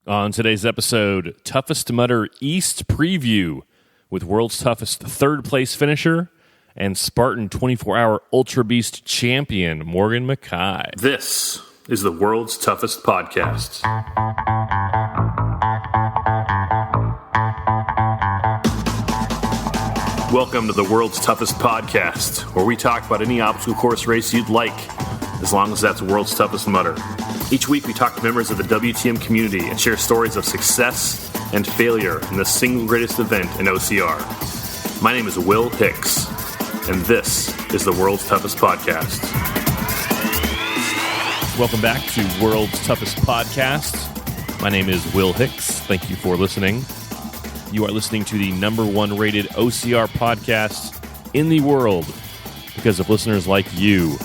On today's episode, Toughest Mudder East preview with World's Toughest third place finisher and Spartan 24-hour Ultrabeast champion Morgan Mckay. This is the World's Toughest Podcast. Welcome to the World's Toughest Podcast, where we talk about any obstacle course race you'd like, as long as that's World's Toughest Mudder. Each week we talk to members of the WTM community and share stories of success and failure in the single greatest event in OCR. My name is Will Hicks, and this is the World's Toughest Podcast. Welcome back to World's Toughest Podcast. My name is Will Hicks. Thank you for listening. You are listening to the number one rated OCR podcast in the world because of listeners like you.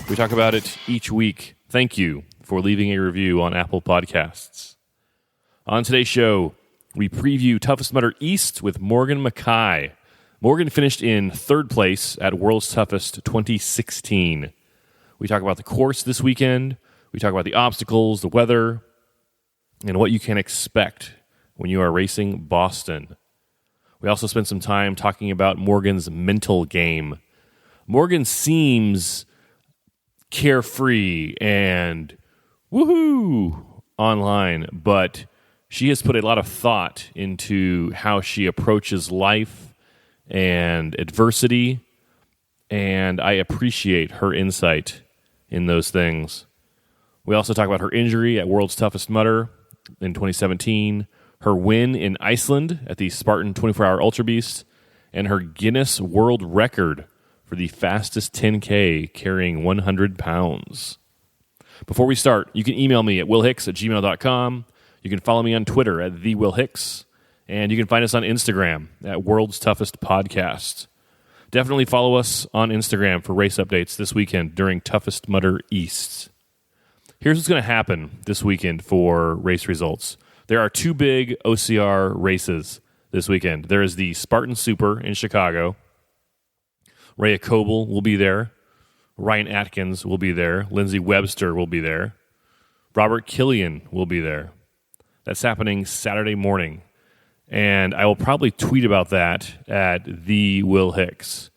We talk about it each week. Thank you for leaving a review on Apple Podcasts. On today's show, we preview Toughest Mudder East with Morgan Mckay. Morgan finished in third place at World's Toughest 2016. We talk about the course this weekend. We talk about the obstacles, the weather, and what you can expect when you are racing Boston. We also spent some time talking about Morgan's mental game. Morgan seems carefree and woohoo online, but she has put a lot of thought into how she approaches life and adversity, and I appreciate her insight in those things. We also talk about her injury at World's Toughest Mudder in 2017, her win in Iceland at the Spartan 24-hour Ultrabeast, and her Guinness World Record for the fastest 10K carrying 100 pounds. Before we start, you can email me at willhicks@gmail.com. You can follow me on Twitter at @TheWillHicks. And you can find us on Instagram at World's Toughest Podcast. Definitely follow us on Instagram for race updates this weekend during Toughest Mudder East. Here's what's going to happen this weekend for race results. There are two big OCR races this weekend. There is the Spartan Super in Chicago. Rhea Coble will be there. Ryan Atkins will be there. Lindsey Webster will be there. Robert Killian will be there. That's happening Saturday morning. And I will probably tweet about that at the Will Hicks.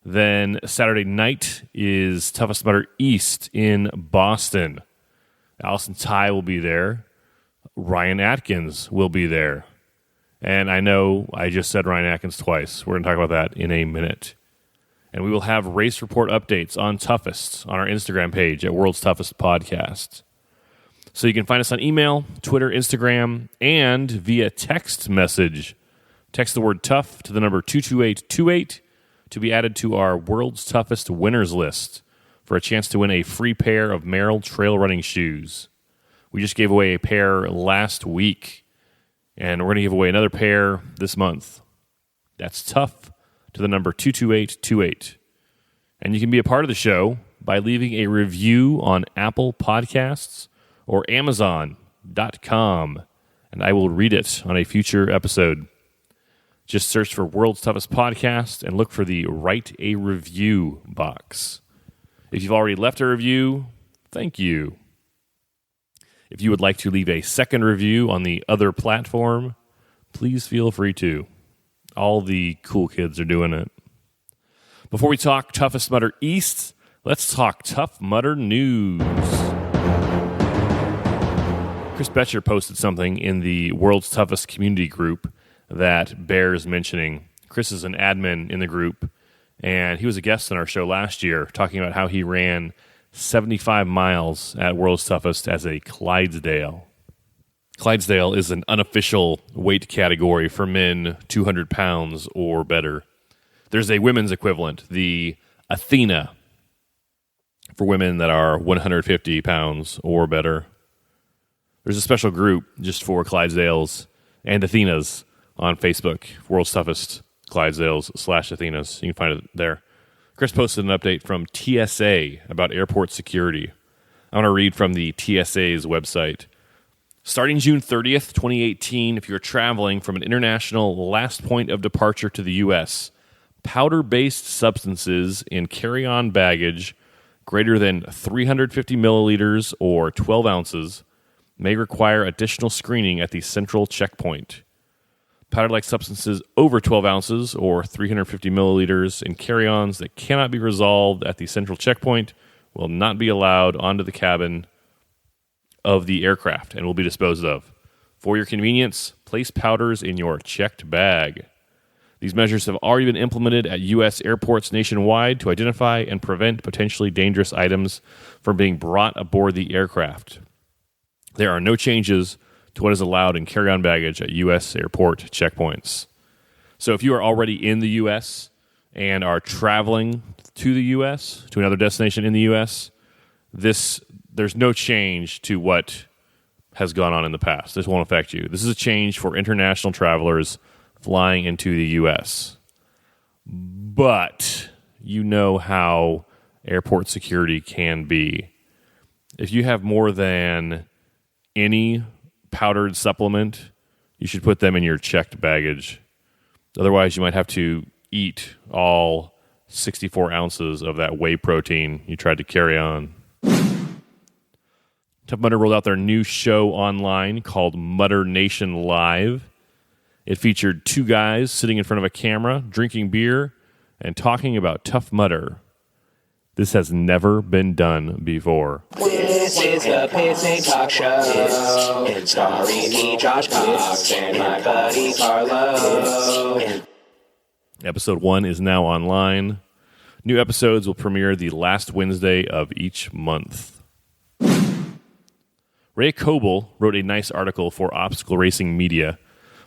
Then Saturday night is Toughest Mudder East in Boston. Allison Tai will be there. Ryan Atkins will be there. And I know I just said Ryan Atkins twice. We're going to talk about that in a minute. And we will have race report updates on Toughest on our Instagram page at World's Toughest Podcast. So you can find us on email, Twitter, Instagram, and via text message. Text the word tough to the number 22828 to be added to our World's Toughest winners list for a chance to win a free pair of Merrell trail running shoes. We just gave away a pair last week, and we're going to give away another pair this month. That's tough to the number 22828. And you can be a part of the show by leaving a review on Apple Podcasts or Amazon.com, and I will read it on a future episode. Just search for World's Toughest Podcast and look for the Write a Review box. If you've already left a review, thank you. If you would like to leave a second review on the other platform, please feel free to. All the cool kids are doing it. Before we talk Toughest Mudder East, let's talk Tough Mudder news. Chris Betcher posted something in the World's Toughest community group that bears mentioning. Chris is an admin in the group, and he was a guest on our show last year talking about how he ran 75 miles at World's Toughest as a Clydesdale. Clydesdale is an unofficial weight category for men 200 pounds or better. There's a women's equivalent, the Athena, for women that are 150 pounds or better. There's a special group just for Clydesdales and Athenas on Facebook, World's Toughest Clydesdales/Athenas. You can find it there. Chris posted an update from TSA about airport security. I want to read from the TSA's website. Starting June 30th, 2018, if you're traveling from an international last point of departure to the U.S., powder-based substances in carry-on baggage greater than 350 milliliters or 12 ounces may require additional screening at the central checkpoint. Powder-like substances over 12 ounces or 350 milliliters in carry-ons that cannot be resolved at the central checkpoint will not be allowed onto the cabin of the aircraft and will be disposed of. For your convenience, place powders in your checked bag. These measures have already been implemented at U.S. airports nationwide to identify and prevent potentially dangerous items from being brought aboard the aircraft. There are no changes to what is allowed in carry-on baggage at U.S. airport checkpoints. So if you are already in the U.S. and are traveling to the U.S., to another destination in the U.S., there's no change to what has gone on in the past. This won't affect you. This is a change for international travelers flying into the U.S. But you know how airport security can be. If you have more than any powdered supplement, you should put them in your checked baggage. Otherwise, you might have to eat all 64 ounces of that whey protein you tried to carry on. Tough Mudder rolled out their new show online called Mudder Nation Live. It featured two guys sitting in front of a camera, drinking beer, and talking about Tough Mudder. This has never been done before. This is the Pissing Talk Show, and starring me, Josh Cox, and my buddy Carlo. Episode 1 is now online. New episodes will premiere the last Wednesday of each month. Rhea Coble wrote a nice article for Obstacle Racing Media.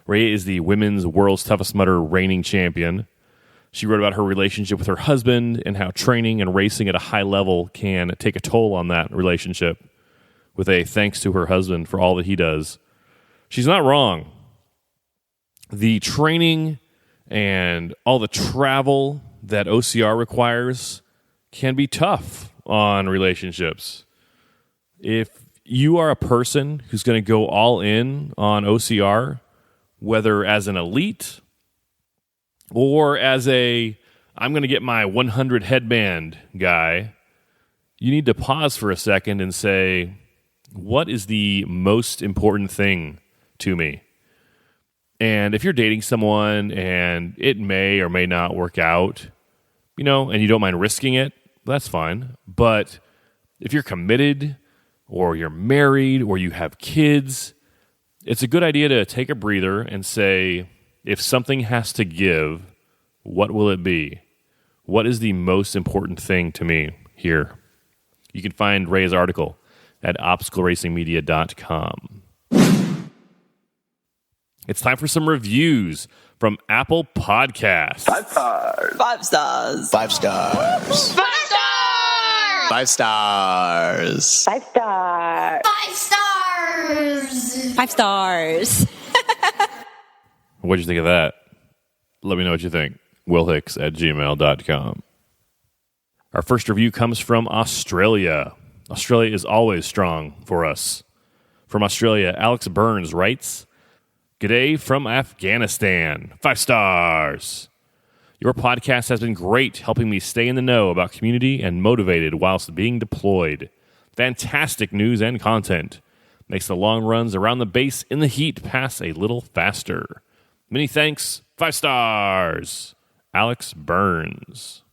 Rhea is the women's World's Toughest Mudder reigning champion. She wrote about her relationship with her husband and how training and racing at a high level can take a toll on that relationship, with a thanks to her husband for all that he does. She's not wrong. The training and all the travel that OCR requires can be tough on relationships. If you are a person who's going to go all in on OCR, whether as an elite or as I'm going to get my 100 headband guy, you need to pause for a second and say, what is the most important thing to me? And if you're dating someone and it may or may not work out, and you don't mind risking it, that's fine. But if you're committed or you're married or you have kids, it's a good idea to take a breather and say, if something has to give, what will it be? What is the most important thing to me here? You can find Ray's article at obstacleracingmedia.com. It's time for some reviews from Apple Podcasts. 5 stars. 5 stars. 5 stars. 5 stars. 5 stars. 5 stars. 5 stars. 5 stars. What'd you think of that? Let me know what you think. willhicks@gmail.com. Our first review comes from Australia. Australia is always strong for us. From Australia, Alex Burns writes, "G'day from Afghanistan. 5 stars. Your podcast has been great, helping me stay in the know about community and motivated whilst being deployed. Fantastic news and content. Makes the long runs around the base in the heat pass a little faster. Many thanks. 5 stars. Alex Burns."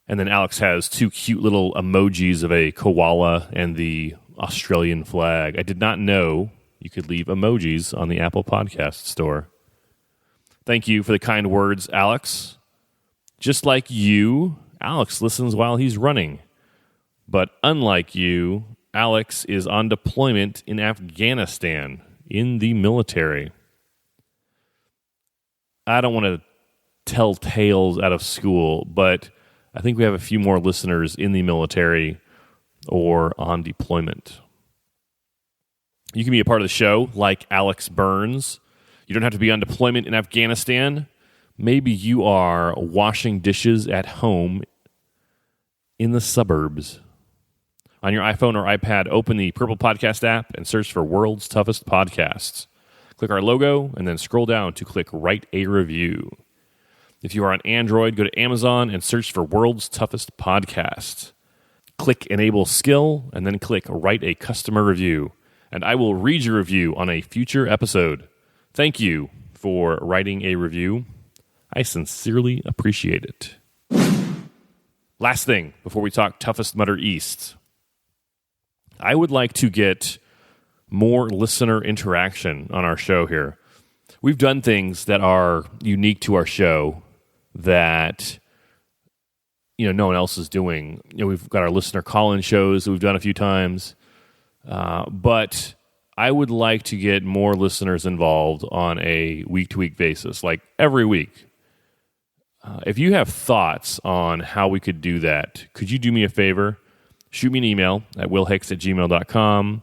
And then Alex has 2 cute little emojis of a koala and the Australian flag. I did not know you could leave emojis on the Apple Podcast store. Thank you for the kind words, Alex. Just like you, Alex listens while he's running. But unlike you, Alex is on deployment in Afghanistan in the military. I don't want to tell tales out of school, but I think we have a few more listeners in the military or on deployment. You can be a part of the show like Alex Burns. You don't have to be on deployment in Afghanistan. Maybe you are washing dishes at home in the suburbs. On your iPhone or iPad, open the Purple Podcast app and search for World's Toughest Podcasts. Click our logo and then scroll down to click Write a Review. If you are on Android, go to Amazon and search for World's Toughest Podcast. Click Enable Skill and then click Write a Customer Review. and I will read your review on a future episode. Thank you for writing a review. I sincerely appreciate it. Last thing before we talk Toughest Mudder East. I would like to get more listener interaction on our show here. We've done things that are unique to our show that no one else is doing. We've got our listener call-in shows that we've done a few times, but I would like to get more listeners involved on a week-to-week basis, like every week. If you have thoughts on how we could do that, could you do me a favor? Shoot me an email at willhicks@gmail.com.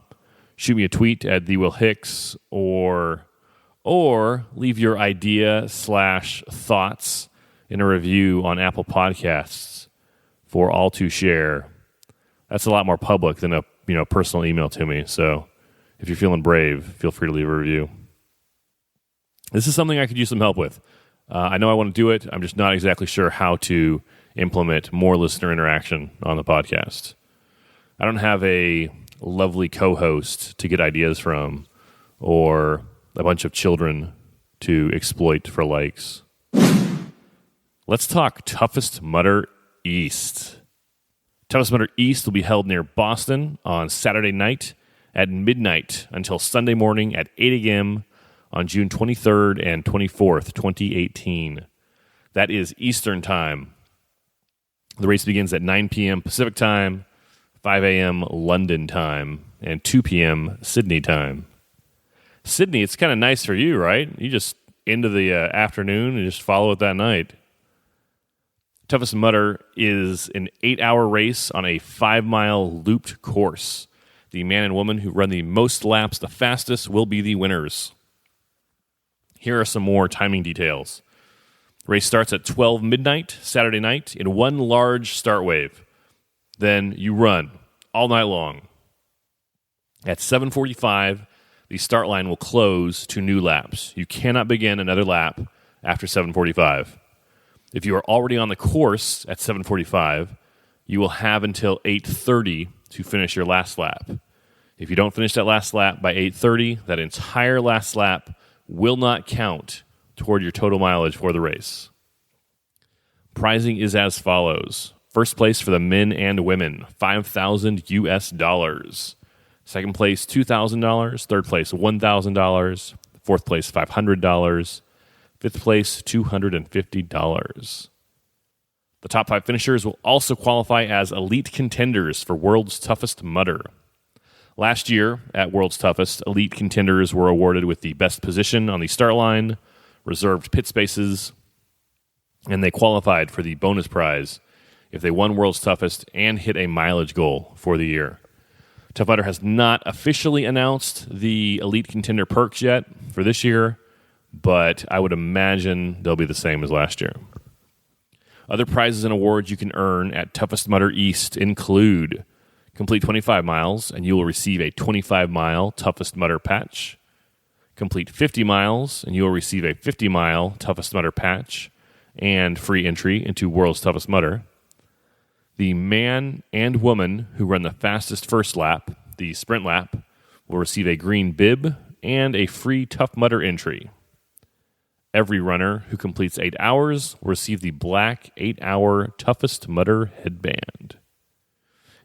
Shoot me a tweet at @thewillhicks, or leave your idea/thoughts in a review on Apple Podcasts for all to share. That's a lot more public than a personal email to me. So if you're feeling brave, feel free to leave a review. This is something I could use some help with. I know I want to do it. I'm just not exactly sure how to implement more listener interaction on the podcast. I don't have a lovely co-host to get ideas from, or a bunch of children to exploit for likes. Let's talk Toughest Mudder East. Toughest Mudder East will be held near Boston on Saturday night at midnight until Sunday morning at 8 a.m. on June 23rd and 24th, 2018. That is Eastern Time. The race begins at 9 p.m. Pacific Time, 5 a.m. London Time, and 2 p.m. Sydney Time. Sydney, it's kind of nice for you, right? You just into the afternoon and just follow it that night. Toughest Mudder is an 8-hour race on a 5-mile looped course. The man and woman who run the most laps the fastest will be the winners. Here are some more timing details. The race starts at 12 midnight Saturday night in one large start wave. Then you run all night long. At 7:45, the start line will close to new laps. You cannot begin another lap after 7:45. If you are already on the course at 7:45, you will have until 8:30 to finish your last lap. If you don't finish that last lap by 8:30, that entire last lap will not count toward your total mileage for the race. Pricing is as follows. First place for the men and women, $5,000 US. Second place, $2,000. Third place, $1,000. Fourth place, $500. Fifth place, $250. The top 5 finishers will also qualify as elite contenders for World's Toughest Mudder. Last year, at World's Toughest, elite contenders were awarded with the best position on the start line, reserved pit spaces, and they qualified for the bonus prize if they won World's Toughest and hit a mileage goal for the year. Tough Mudder has not officially announced the elite contender perks yet for this year, but I would imagine they'll be the same as last year. Other prizes and awards you can earn at Toughest Mudder East include complete 25 miles, and you will receive a 25-mile Toughest Mudder patch. Complete 50 miles, and you will receive a 50-mile Toughest Mudder patch and free entry into World's Toughest Mudder. The man and woman who run the fastest first lap, the sprint lap, will receive a green bib and a free Tough Mudder entry. Every runner who completes 8 hours will receive the black 8-hour Toughest Mudder headband.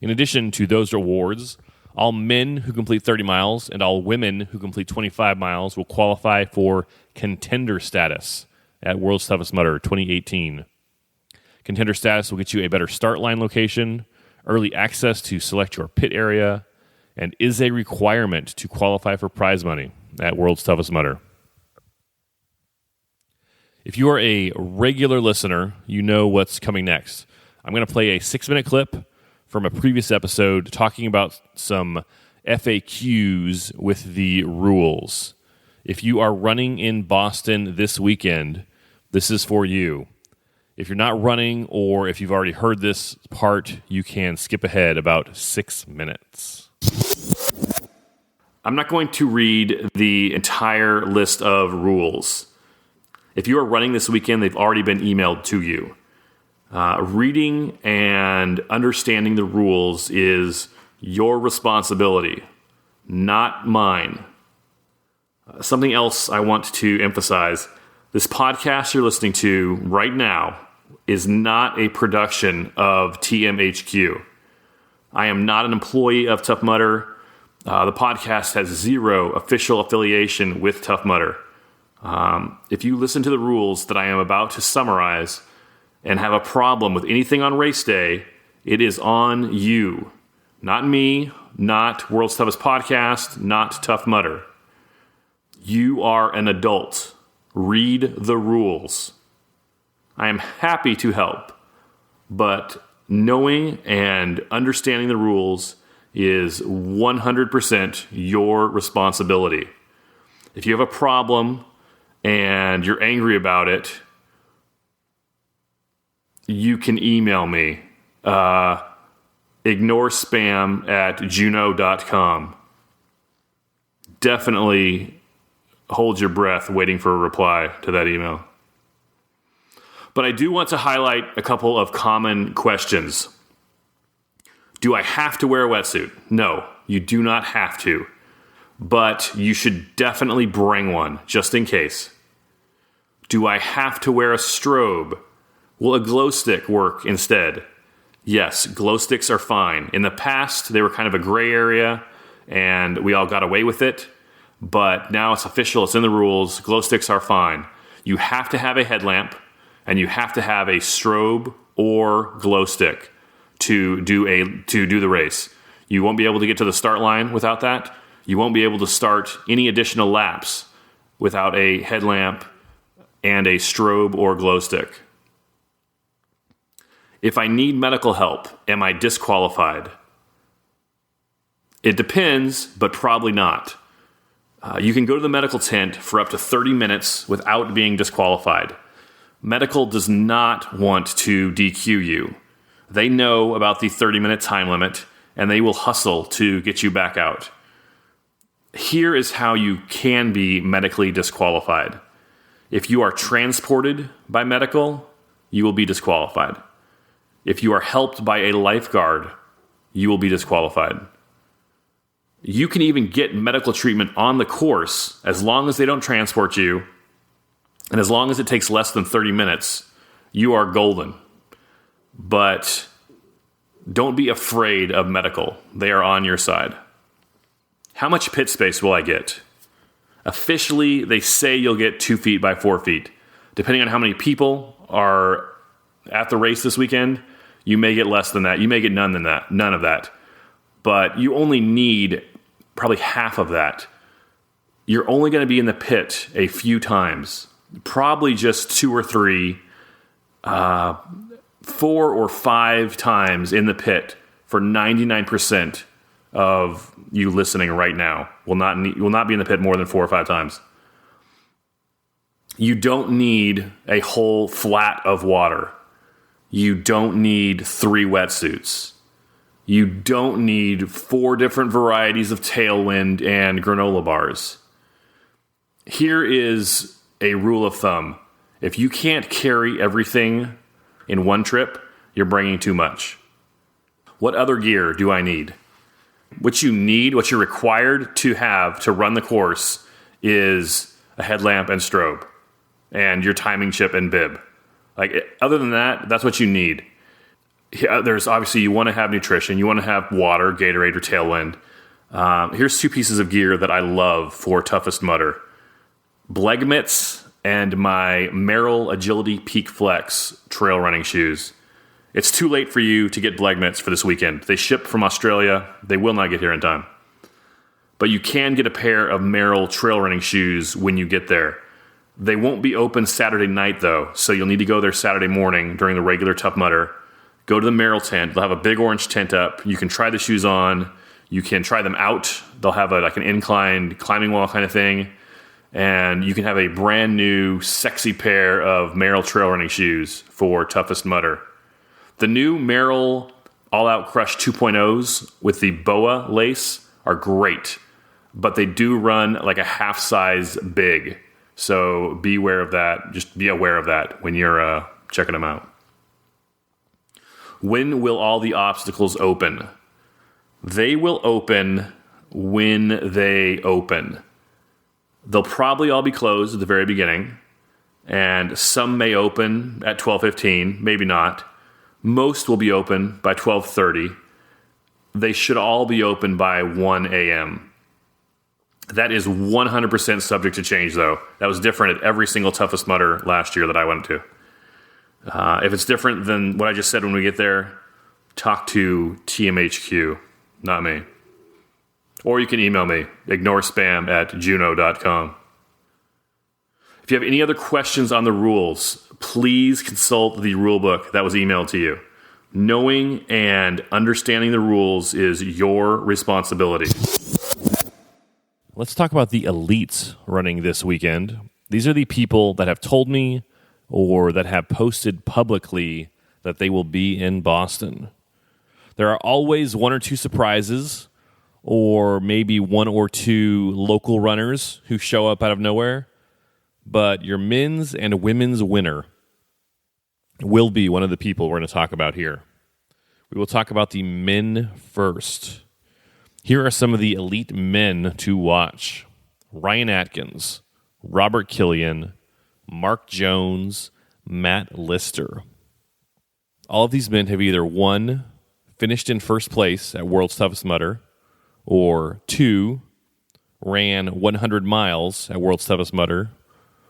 In addition to those awards, all men who complete 30 miles and all women who complete 25 miles will qualify for contender status at World's Toughest Mudder 2018. Contender status will get you a better start line location, early access to select your pit area, and is a requirement to qualify for prize money at World's Toughest Mudder. If you are a regular listener, you know what's coming next. I'm going to play a 6-minute clip from a previous episode talking about some FAQs with the rules. If you are running in Boston this weekend, this is for you. If you're not running, or if you've already heard this part, you can skip ahead about 6 minutes. I'm not going to read the entire list of rules. If you are running this weekend, they've already been emailed to you. Reading and understanding the rules is your responsibility. not mine. Something else I want to emphasize. This podcast you're listening to right now is not a production of TMHQ. I am not an employee of Tough Mudder. The podcast has zero official affiliation with Tough Mudder. If you listen to the rules that I am about to summarize and have a problem with anything on race day, it is on you. Not me, not World's Toughest Podcast, not Tough Mudder. You are an adult. Read the rules. I am happy to help, but knowing and understanding the rules is 100% your responsibility. If you have a problem and you're angry about it, you can email me. ignorespam@juno.com. Definitely hold your breath waiting for a reply to that email. But I do want to highlight a couple of common questions. Do I have to wear a wetsuit? No, you do not have to. But you should definitely bring one, just in case. Do I have to wear a strobe? Will a glow stick work instead? Yes, glow sticks are fine. In the past, they were kind of a gray area, and we all got away with it. But now it's official, it's in the rules. Glow sticks are fine. You have to have a headlamp, and you have to have a strobe or glow stick to do the race. You won't be able to get to the start line without that. You won't be able to start any additional laps without a headlamp and a strobe or glow stick. If I need medical help, am I disqualified? It depends, but probably not. You can go to the medical tent for up to 30 minutes without being disqualified. Medical does not want to DQ you. They know about the 30-minute time limit, and they will hustle to get you back out. Here is how you can be medically disqualified. If you are transported by medical, you will be disqualified. If you are helped by a lifeguard, you will be disqualified. You can even get medical treatment on the course as long as they don't transport you, and as long as it takes less than 30 minutes, you are golden. But don't be afraid of medical. They are on your side. How much pit space will I get? Officially, they say you'll get 2 feet by 4 feet. Depending on how many people are at the race this weekend, you may get less than that. You may get none of that. But you only need probably half of that. You're only going to be in the pit a few times. Probably just 2 or 3, 4 or 5 times in the pit for 99% of you listening right now. Will not be in the pit more than 4 or 5 times. You don't need a whole flat of water. You don't need 3 wetsuits. You don't need 4 different varieties of tailwind and granola bars. Here is a rule of thumb. If you can't carry everything in one trip, you're bringing too much. What other gear do I need? What you're required to have to run the course is a headlamp and strobe and your timing chip and bib. Other than that, that's what you need. There's obviously, you want to have nutrition. You want to have water, Gatorade, or Tailwind. Here's 2 pieces of gear that I love for Toughest Mudder. Blegmitz and my Merrill Agility Peak Flex trail running shoes. It's too late for you to get Blegmitz for this weekend. They ship from Australia. They will not get here in time. But you can get a pair of Merrill trail running shoes when you get there. They won't be open Saturday night, though, so you'll need to go there Saturday morning during the regular Tough Mudder. Go to the Merrill tent. They'll have a big orange tent up. You can try the shoes on. You can try them out. They'll have an inclined climbing wall kind of thing. And you can have a brand new, sexy pair of Merrill trail running shoes for Toughest Mudder. The new Merrill All Out Crush 2.0s with the BOA lace are great, but they do run like a half size big. So be aware of that. Just be aware of that when you're checking them out. When will all the obstacles open? They will open when they open. They'll probably all be closed at the very beginning, and some may open at 12:15, maybe not. Most will be open by 12:30. They should all be open by 1 a.m. That is 100% subject to change, though. That was different at every single Toughest Mudder last year that I went to. If it's different than what I just said when we get there, talk to TMHQ, not me. Or you can email me, ignorespam@juno.com. If you have any other questions on the rules, please consult the rule book that was emailed to you. Knowing and understanding the rules is your responsibility. Let's talk about the elites running this weekend. These are the people that have told me or that have posted publicly that they will be in Boston. There are always one or two surprises, or maybe one or two local runners who show up out of nowhere. But your men's and women's winner will be one of the people we're going to talk about here. We will talk about the men first. Here are some of the elite men to watch: Ryan Atkins, Robert Killian, Mark Jones, Matt Lister. All of these men have either 1, finished in first place at World's Toughest Mudder, or 2, ran 100 miles at World's Toughest Mudder,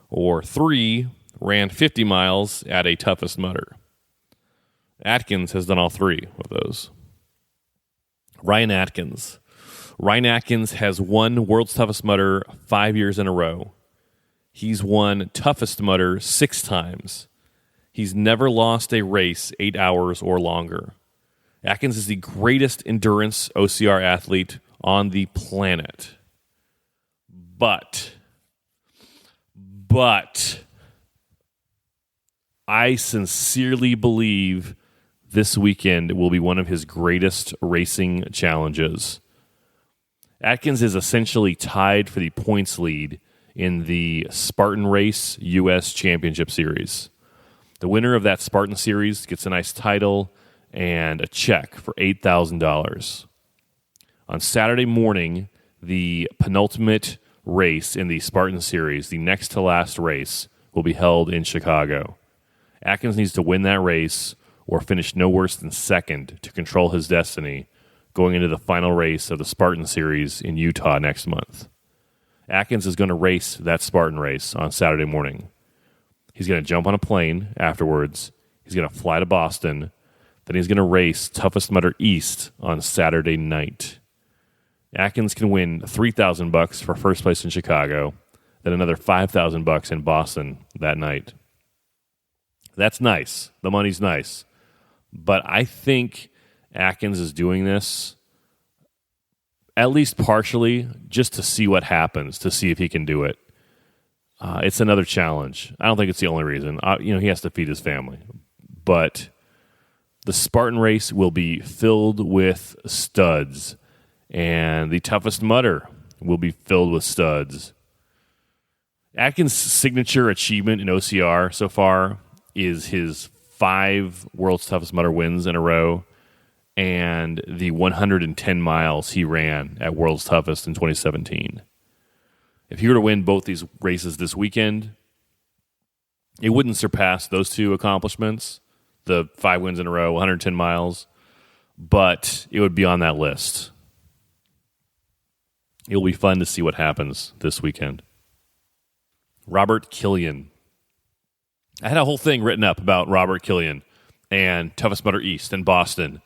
or 3, ran 50 miles at a Toughest Mudder. Atkins has done all 3 of those. Ryan Atkins. Ryan Atkins has won World's Toughest Mudder 5 years in a row. He's won Toughest Mudder 6 times. He's never lost a race 8 hours or longer. Atkins is the greatest endurance OCR athlete on the planet. But I sincerely believe this weekend will be one of his greatest racing challenges. Atkins is essentially tied for the points lead in the Spartan Race U.S. Championship Series. The winner of that Spartan Series gets a nice title and a check for $8,000. On Saturday morning, the penultimate race in the Spartan Series, the next to last race, will be held in Chicago. Atkins needs to win that race or finish no worse than second to control his destiny going into the final race of the Spartan Series in Utah next month. Atkins is going to race that Spartan race on Saturday morning. He's going to jump on a plane afterwards. He's going to fly to Boston. Then he's going to race Toughest Mudder East on Saturday night. Atkins can win $3,000 for first place in Chicago, then another $5,000 in Boston that night. That's nice. The money's nice. But I think Atkins is doing this at least partially just to see what happens, to see if he can do it. It's another challenge. I don't think it's the only reason. He has to feed his family. But the Spartan race will be filled with studs, and the Toughest Mudder will be filled with studs. Atkins' signature achievement in OCR so far is his 5 World's Toughest Mudder wins in a row and the 110 miles he ran at World's Toughest in 2017. If he were to win both these races this weekend, it wouldn't surpass those 2 accomplishments, the 5 wins in a row, 110 miles, but it would be on that list. It will be fun to see what happens this weekend. Robert Killian. I had a whole thing written up about Robert Killian and Toughest Mudder East and Boston,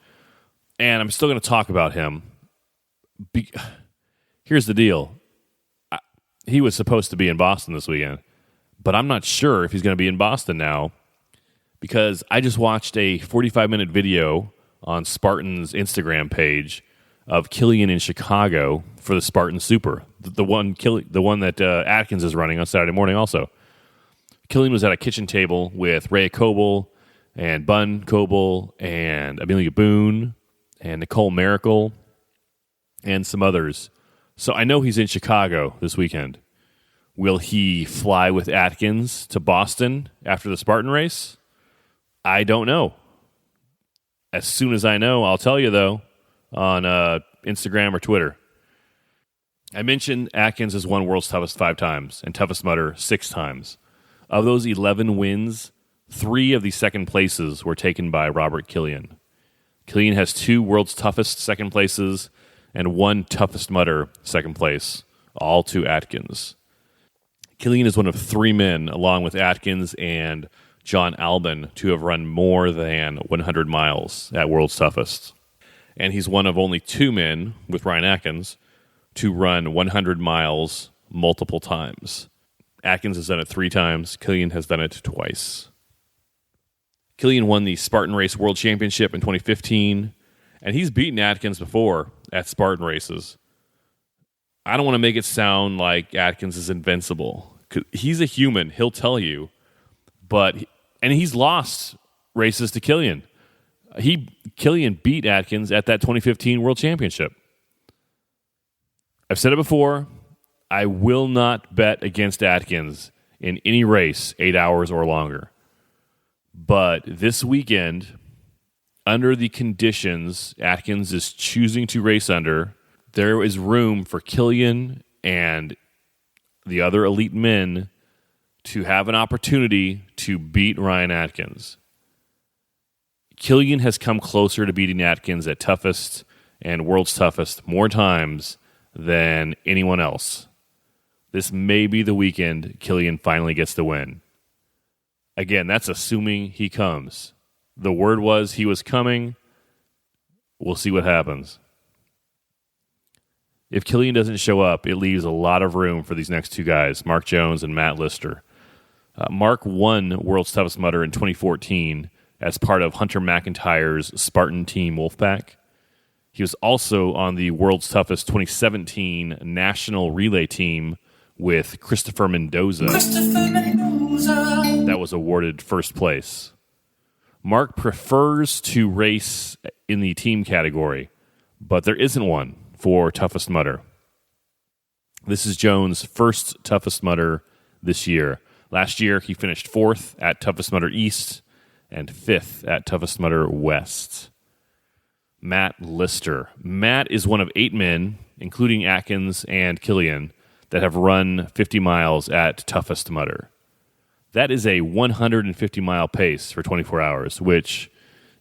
and I'm still going to talk about him. Here's the deal. He was supposed to be in Boston this weekend, but I'm not sure if he's going to be in Boston now because I just watched a 45-minute video on Spartan's Instagram page of Killian in Chicago for the Spartan Super, the one that Atkins is running on Saturday morning also. Killian was at a kitchen table with Ray Coble and Bun Coble and Amelia Boone and Nicole Miracle and some others. So I know he's in Chicago this weekend. Will he fly with Atkins to Boston after the Spartan race? I don't know. As soon as I know, I'll tell you, though, on Instagram or Twitter. I mentioned Atkins has won World's Toughest 5 times and Toughest Mudder 6 times. Of those 11 wins, 3 of the second places were taken by Robert Killian. Killian has 2 World's Toughest second places and 1 Toughest Mudder second place, all to Atkins. Killian is one of 3 men, along with Atkins and John Albin, to have run more than 100 miles at World's Toughest. And he's one of only 2 men, with Ryan Atkins, to run 100 miles multiple times. Atkins has done it 3 times. Killian has done it twice. Killian won the Spartan Race World Championship in 2015, and he's beaten Atkins before at Spartan races. I don't want to make it sound like Atkins is invincible. He's a human. He'll tell you. And he's lost races to Killian. Killian beat Atkins at that 2015 World Championship. I've said it before. I will not bet against Atkins in any race 8 hours or longer. But this weekend, under the conditions Atkins is choosing to race under, there is room for Killian and the other elite men to have an opportunity to beat Ryan Atkins. Killian has come closer to beating Atkins at Toughest and World's Toughest more times than anyone else. This may be the weekend Killian finally gets the win. Again, that's assuming he comes. The word was he was coming. We'll see what happens. If Killian doesn't show up, it leaves a lot of room for these next 2 guys, Mark Jones and Matt Lister. Mark won World's Toughest Mudder in 2014 as part of Hunter McIntyre's Spartan Team Wolfpack. He was also on the World's Toughest 2017 National Relay Team with Christopher Mendoza. That was awarded first place. Mark prefers to race in the team category, but there isn't one for Toughest Mudder. This is Jones' first Toughest Mudder this year. Last year, he finished 4th at Toughest Mudder East and 5th at Toughest Mudder West. Matt Lister. Matt is one of 8 men, including Atkins and Killian, that have run 50 miles at Toughest Mudder. That is a 150-mile pace for 24 hours, which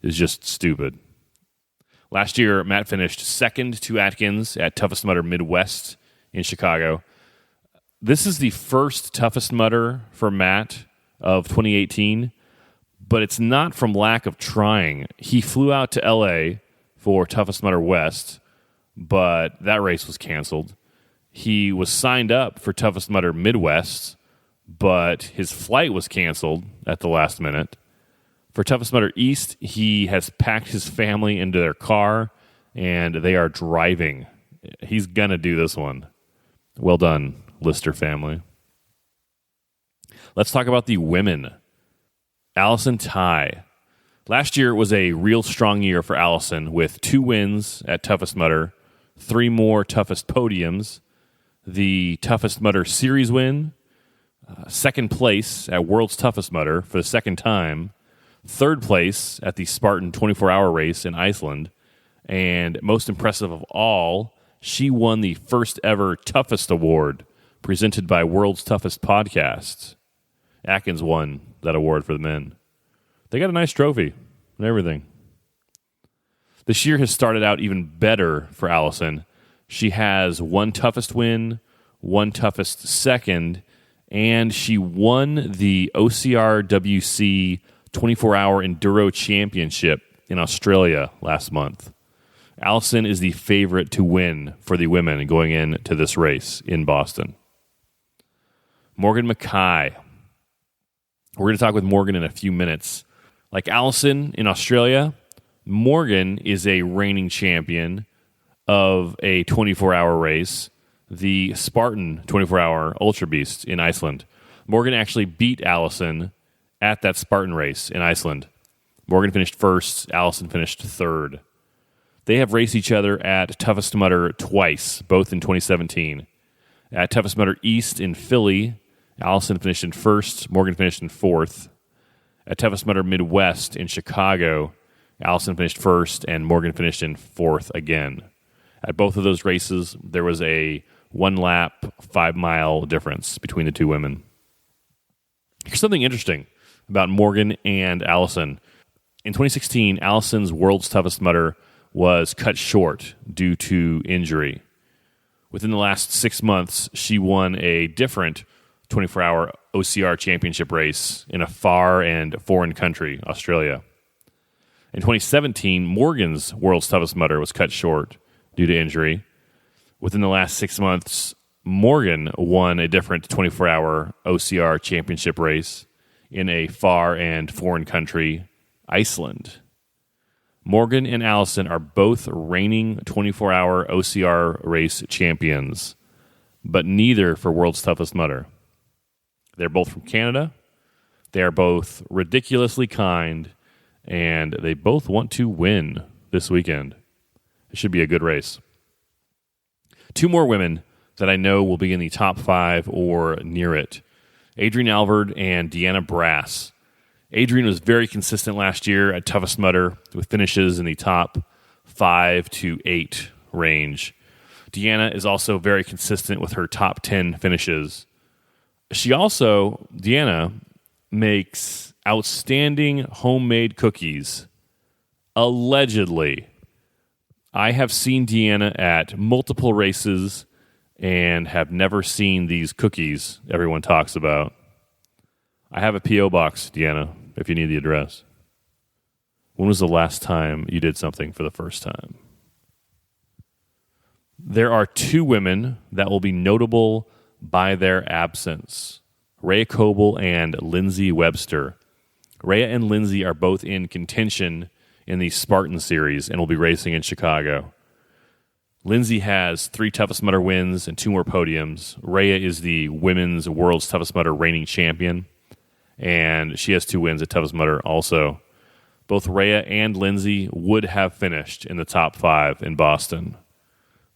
is just stupid. Last year, Matt finished 2nd to Atkins at Toughest Mudder Midwest in Chicago. This is the first Toughest Mudder for Matt of 2018, but it's not from lack of trying. He flew out to L.A. for Toughest Mudder West, but that race was canceled. He was signed up for Toughest Mudder Midwest, but his flight was canceled at the last minute. For Toughest Mudder East, he has packed his family into their car, and they are driving. He's going to do this one. Well done, Lister family. Let's talk about the women. Allison Tai. Last year was a real strong year for Allison with 2 wins at Toughest Mudder, 3 more Toughest podiums, the Toughest Mudder Series win, 2nd place at World's Toughest Mudder for the 2nd time, 3rd place at the Spartan 24-hour race in Iceland, and most impressive of all, she won the first ever Toughest Award presented by World's Toughest Podcast. Atkins won that award for the men. They got a nice trophy and everything. This year has started out even better for Allison. She has 1 Toughest win, 1 Toughest second, and she won the OCRWC 24-hour Enduro Championship in Australia last month. Allison is the favorite to win for the women going into this race in Boston. Morgan Mckay. We're going to talk with Morgan in a few minutes. Like Allison in Australia, Morgan is a reigning champion of a 24-hour race, the Spartan 24-hour Ultrabeast in Iceland. Morgan actually beat Allison at that Spartan race in Iceland. Morgan finished 1st, Allison finished 3rd. They have raced each other at Toughest Mudder twice, both in 2017. At Toughest Mudder East in Philly, Allison finished in 1st, Morgan finished in 4th. At Toughest Mudder Midwest in Chicago, Allison finished 1st and Morgan finished in 4th again. At both of those races, there was a 1 lap, 5 mile difference between the two women. Here's something interesting about Morgan and Allison. In 2016, Allison's World's Toughest Mudder was cut short due to injury. Within the last 6 months, she won a different 24-hour OCR championship race in a far and foreign country, Australia. In 2017, Morgan's World's Toughest Mudder was cut short due to injury. Within the last 6 months, Morgan won a different 24-hour OCR championship race in a far and foreign country, Iceland. Morgan and Allison are both reigning 24-hour OCR race champions, but neither for World's Toughest Mudder. They're both from Canada. They are both ridiculously kind, and they both want to win this weekend. It should be a good race. 2 more women that I know will be in the top 5 or near it. Adrienne Alvord and Deanna Brass. Adrienne was very consistent last year at Toughest Mudder with finishes in the top 5 to 8 range. Deanna is also very consistent with her top 10 finishes. Deanna makes outstanding homemade cookies. Allegedly. I have seen Deanna at multiple races and have never seen these cookies everyone talks about. I have a P.O. box, Deanna, if you need the address. When was the last time you did something for the first time? There are 2 women that will be notable by their absence. Rhea Coble and Lindsay Webster. Rhea and Lindsay are both in contention in the Spartan Series and will be racing in Chicago. Lindsay has 3 Toughest Mudder wins and 2 more podiums. Rhea is the women's World's Toughest Mudder reigning champion, and she has 2 wins at Toughest Mudder also. Both Rhea and Lindsay would have finished in the top 5 in Boston.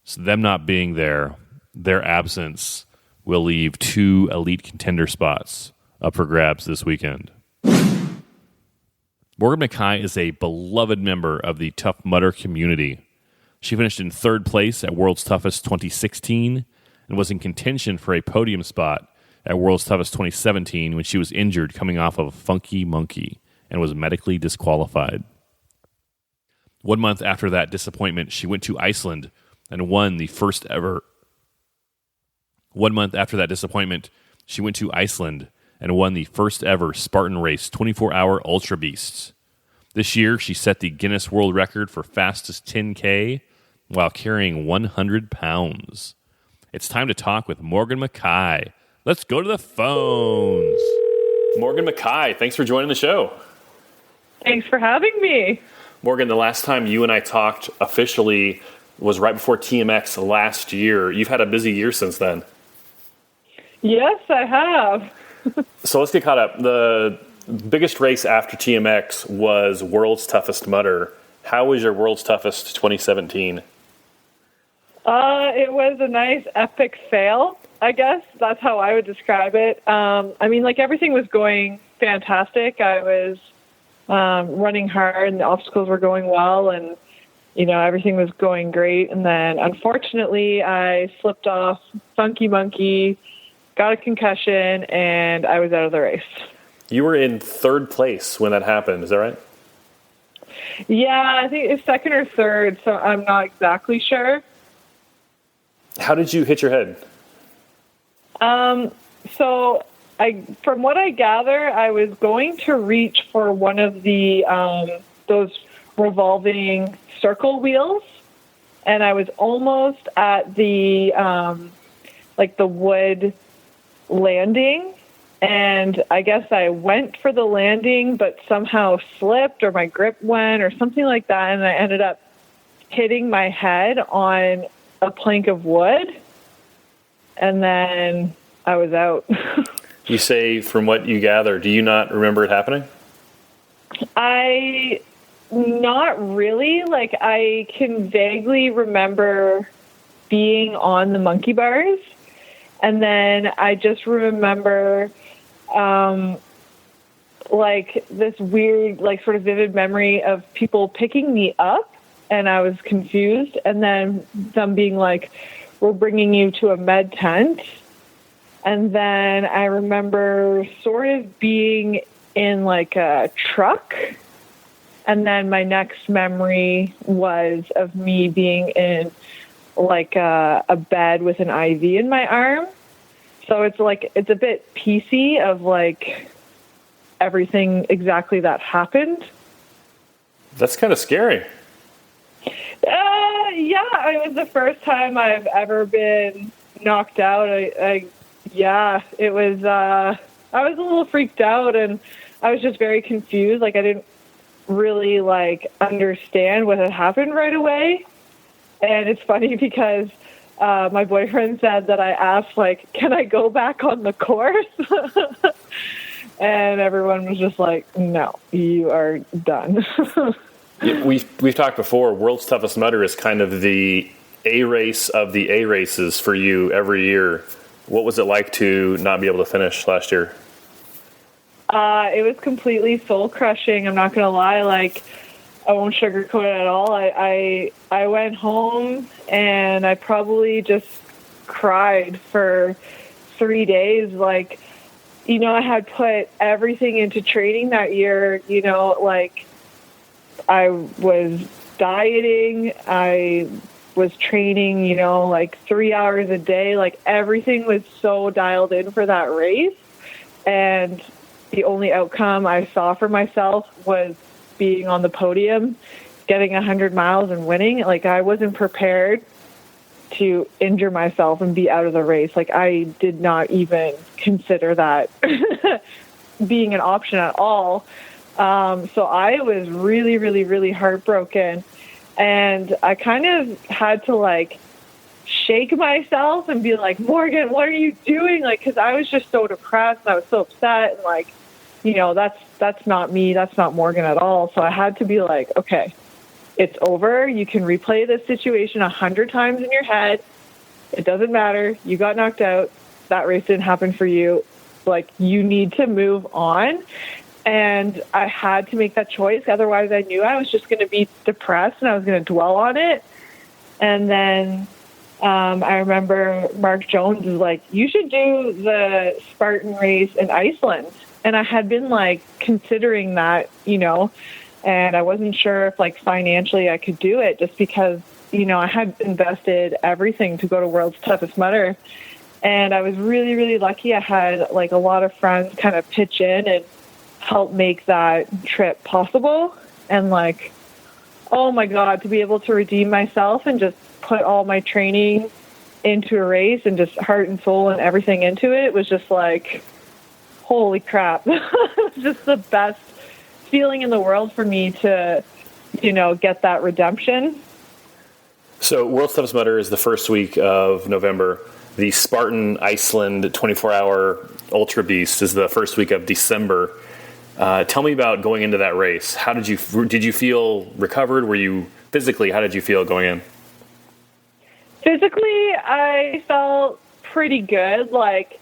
So them not being there, their absence will leave 2 elite contender spots up for grabs this weekend. Morgan Mckay is a beloved member of the Tough Mudder community. She finished in 3rd place at World's Toughest 2016 and was in contention for a podium spot at World's Toughest 2017 when she was injured coming off of a funky monkey and was medically disqualified. 1 month after that disappointment, she went to Iceland and won the first ever. 1 month after that disappointment, she went to Iceland and won the first ever Spartan Race 24-hour Ultrabeast. This year, she set the Guinness World Record for fastest 10K while carrying 100 pounds. It's time to talk with Morgan Mckay. Let's go to the phones. Morgan Mckay, thanks for joining the show. Thanks for having me. Morgan, the last time you and I talked officially was right before TMX last year. You've had a busy year since then. Yes, I have. So let's get caught up. The biggest race after TMX was World's Toughest Mudder. How was your World's Toughest 2017? It was a nice epic fail, I guess. That's how I would describe it. Everything was going fantastic. I was running hard and the obstacles were going well and, everything was going great. And then, unfortunately, I slipped off Funky Monkey, got a concussion, and I was out of the race. You were in 3rd place when that happened. Is that right? Yeah, I think it's 2nd or 3rd, so I'm not exactly sure. How did you hit your head? From what I gather, I was going to reach for one of the those revolving circle wheels, and I was almost at the the wood landing, and I guess I went for the landing, but somehow slipped or my grip went or something like that, and I ended up hitting my head on a plank of wood, and then I was out. You say, from what you gather, do you not remember it happening? Not really. I can vaguely remember being on the monkey bars, and then I just remember this weird, sort of vivid memory of people picking me up, and I was confused, and then them being like, we're bringing you to a med tent. And then I remember sort of being in like a truck. And then my next memory was of me being in like a bed with an IV in my arm. So it's a bit piecey of like everything exactly that happened. That's kind of scary. Yeah, it was the first time I've ever been knocked out. It was, I was a little freaked out, and I was just very confused. Like, I didn't really like understand what had happened right away. And it's funny because my boyfriend said that I asked, like, can I go back on the course? And everyone was just like, no, you are done. Yeah, we've talked before, World's Toughest Mudder is kind of the A race of the A races for you every year. What was it like to not be able to finish last year? It was completely soul crushing. I'm not going to lie. Like, I won't sugarcoat it at all. I went home and I probably just cried for 3 days. Like, you know, I had put everything into training that year. You know, like, I was dieting. I was training, you know, like 3 hours a day. Like, everything was so dialed in for that race. And the only outcome I saw for myself was being on the podium, getting 100 miles and winning. Like, I wasn't prepared to injure myself and be out of the race. Like, I did not even consider that being an option at all. So I was really, really, really heartbroken. And I kind of had to, like, shake myself and be like, Morgan, what are you doing? Like, because I was just so depressed and I was so upset. And, like, you know, that's not me. That's not Morgan at all. So I had to be like, okay, it's over. You can replay this situation 100 times in your head. It doesn't matter. You got knocked out. That race didn't happen for you. Like, you need to move on. And I had to make that choice. Otherwise, I knew I was just going to be depressed and I was going to dwell on it. And then I remember Mark Jones was like, you should do the Spartan Race in Iceland. And I had been, like, considering that, you know, and I wasn't sure if, like, financially I could do it just because, you know, I had invested everything to go to World's Toughest Mudder. And I was really, really lucky. I had, like, a lot of friends kind of pitch in and help make that trip possible. And, like, oh my God, to be able to redeem myself and just put all my training into a race and just heart and soul and everything into it was just like, holy crap. It was just the best feeling in the world for me to, you know, get that redemption. So World's Toughest Mudder is the first week of November. The Spartan Iceland 24-hour Ultrabeast is the first week of December. Tell me about going into that race. How did you feel recovered? Were you physically, how did you feel going in? Physically, I felt pretty good. Like,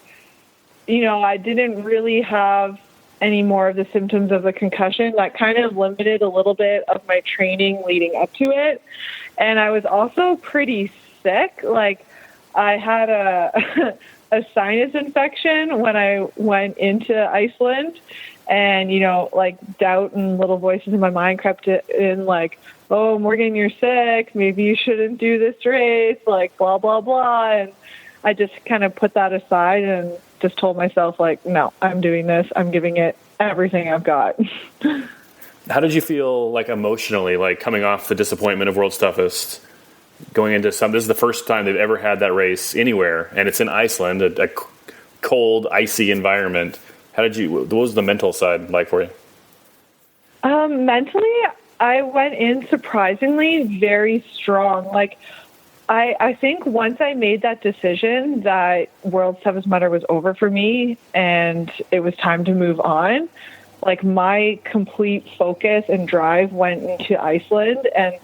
you know, I didn't really have any more of the symptoms of the concussion. That kind of limited a little bit of my training leading up to it. And I was also pretty sick. Like, I had a sinus infection when I went into Iceland. And, you know, like, doubt and little voices in my mind crept in, like, oh, Morgan, you're sick. Maybe you shouldn't do this race, like, blah, blah, blah. And I just kind of put that aside and just told myself, like, no, I'm doing this. I'm giving it everything I've got. How did you feel, like, emotionally, like, coming off the disappointment of World's Toughest, going into this is the first time they've ever had that race anywhere, and it's in Iceland, a cold, icy environment. What was the mental side like for you? Mentally, I went in surprisingly very strong. Like, I think once I made that decision that World's Toughest Mudder was over for me and it was time to move on, like, my complete focus and drive went into Iceland, and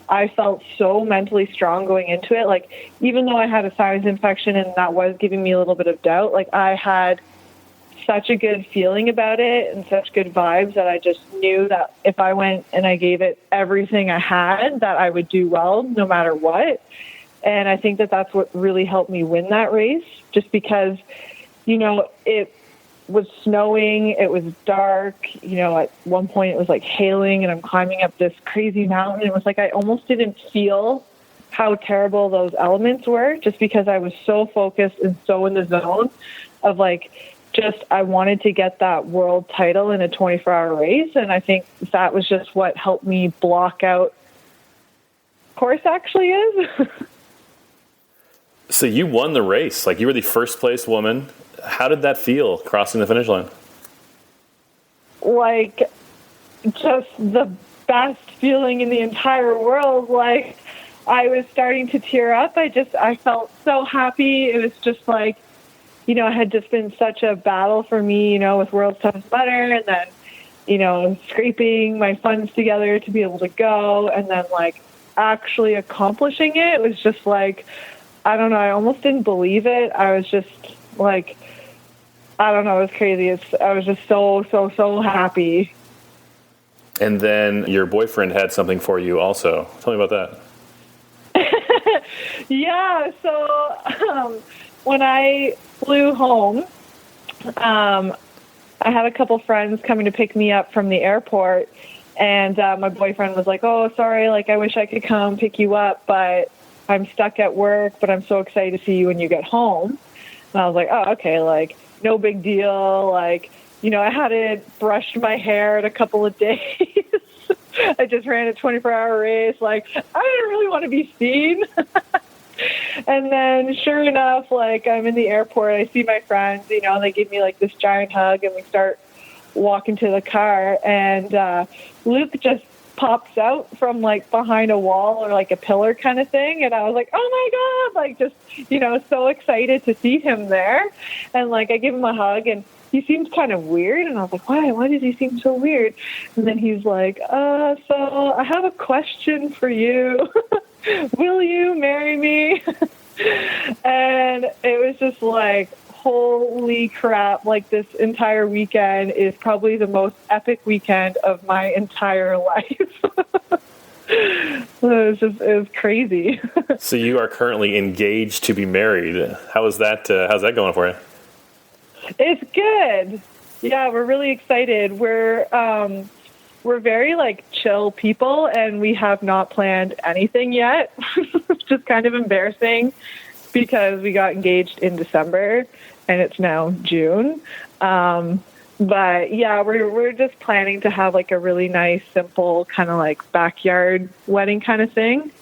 I felt so mentally strong going into it. Like, even though I had a sinus infection and that was giving me a little bit of doubt, like, I had such a good feeling about it and such good vibes that I just knew that if I went and I gave it everything I had, that I would do well no matter what. And I think that that's what really helped me win that race, just because, it was snowing, it was dark, at one point it was like hailing, and I'm climbing up this crazy mountain. It was like I almost didn't feel how terrible those elements were, just because I was so focused and so in the zone of I wanted to get that world title in a 24-hour race. And I think that was just what helped me block out course actually is. So you won the race. You were the first place woman. How did that feel, crossing the finish line? Just the best feeling in the entire world. I was starting to tear up. I felt so happy. It was just it had just been such a battle for me, with World's Toughest Mudder, and then, scraping my funds together to be able to go, and then actually accomplishing it. It was just I don't know, I almost didn't believe it. I was just I don't know, it was crazy. I was just so happy. And then your boyfriend had something for you also. Tell me about that. Yeah, so when I flew home, I had a couple friends coming to pick me up from the airport, and my boyfriend was like, "Oh, sorry, I wish I could come pick you up, but I'm stuck at work, but I'm so excited to see you when you get home." And I was like, "Oh, okay, no big deal. I hadn't brushed my hair in a couple of days. I just ran a 24-hour race. I didn't really want to be seen." And then sure enough, I'm in the airport, I see my friends, and they give me this giant hug, and we start walking to the car, and Luke just pops out from behind a wall or a pillar kind of thing, and I was like, "Oh my God," just so excited to see him there. And I give him a hug, and he seems kind of weird, and I was like, why does he seem so weird? And then he's like, "So I have a question for you. Will you marry me?" And it was just holy crap, this entire weekend is probably the most epic weekend of my entire life. It was crazy. So you are currently engaged to be married. How's that going for you? It's good. Yeah, we're really excited. We're very chill people, and we have not planned anything yet. It's just kind of embarrassing because we got engaged in December and it's now June. But yeah, we're just planning to have a really nice, simple kind of backyard wedding kind of thing.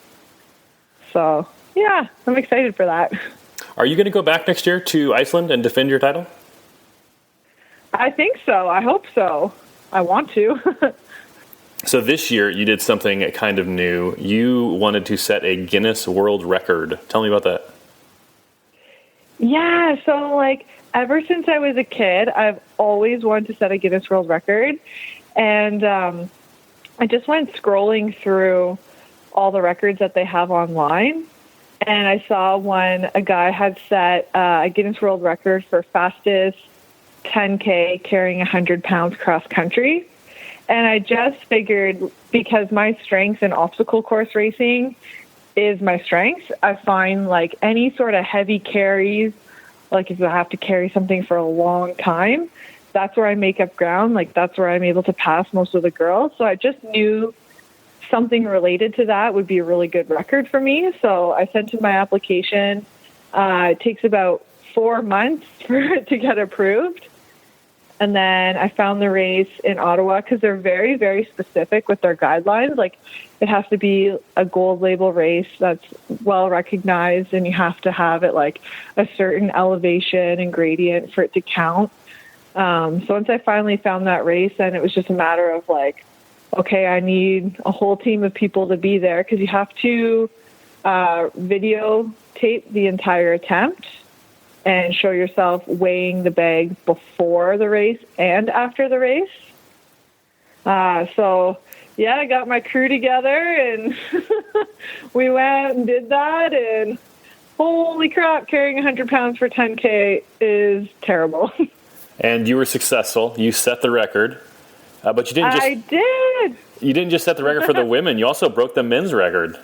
So yeah, I'm excited for that. Are you going to go back next year to Iceland and defend your title? I think so. I hope so. I want to. So this year you did something kind of new. You wanted to set a Guinness World Record. Tell me about that. Yeah, so ever since I was a kid, I've always wanted to set a Guinness World Record. And I just went scrolling through all the records that they have online. And I saw a guy had set a Guinness World Record for fastest 10K carrying 100 pounds cross country. And I just figured, because my strength in obstacle course racing is my strength, I find any sort of heavy carries, if I have to carry something for a long time, that's where I make up ground. That's where I'm able to pass most of the girls. So I just knew something related to that would be a really good record for me. So I sent in my application. It takes about 4 months for it to get approved. And then I found the race in Ottawa because they're very, very specific with their guidelines. It has to be a gold label race that's well recognized, and you have to have it a certain elevation and gradient for it to count. So once I finally found that race, then it was just a matter of okay, I need a whole team of people to be there, because you have to videotape the entire attempt and show yourself weighing the bag before the race and after the race. So, yeah, I got my crew together, and we went and did that, and holy crap, carrying 100 pounds for 10K is terrible. And you were successful. You set the record. But you didn't just... I did! You didn't just set the record for the women. You also broke the men's record.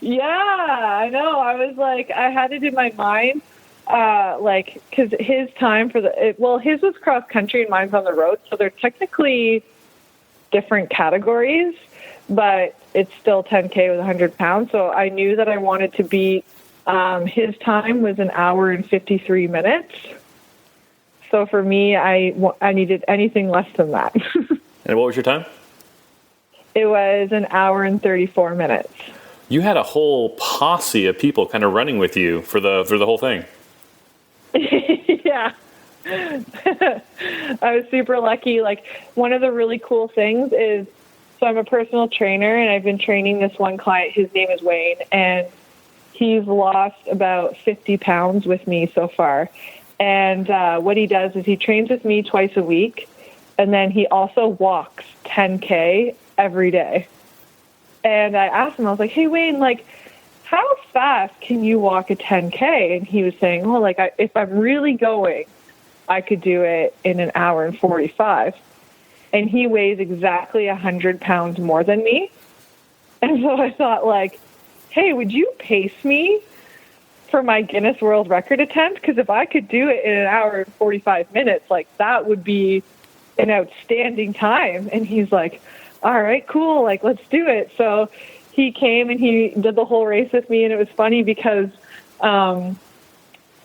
Yeah, I know. I was like, I had it in my mind, because his time for his was cross country and mine's on the road, so they're technically different categories, but it's still 10K with 100 pounds. So I knew that I wanted to beat. His time was 1 hour and 53 minutes. So for me, I needed anything less than that. And what was your time? It was 1 hour and 34 minutes. You had a whole posse of people kind of running with you for the whole thing. Yeah. I was super lucky. Like, one of the really cool things is, so I'm a personal trainer, and I've been training this one client. His name is Wayne, and he's lost about 50 pounds with me so far. And what he does is he trains with me twice a week, and then he also walks 10K every day. And I asked him, I was like, hey, Wayne, like, how fast can you walk a 10K? And he was saying, oh, like, if I'm really going, I could do it in 1 hour and 45. And he weighs exactly 100 pounds more than me. And so I thought, like, hey, would you pace me for my Guinness World Record attempt? Because if I could do it in 1 hour and 45 minutes, like, that would be an outstanding time. And he's like, all right, cool, like, let's do it. So he came and he did the whole race with me, and it was funny because,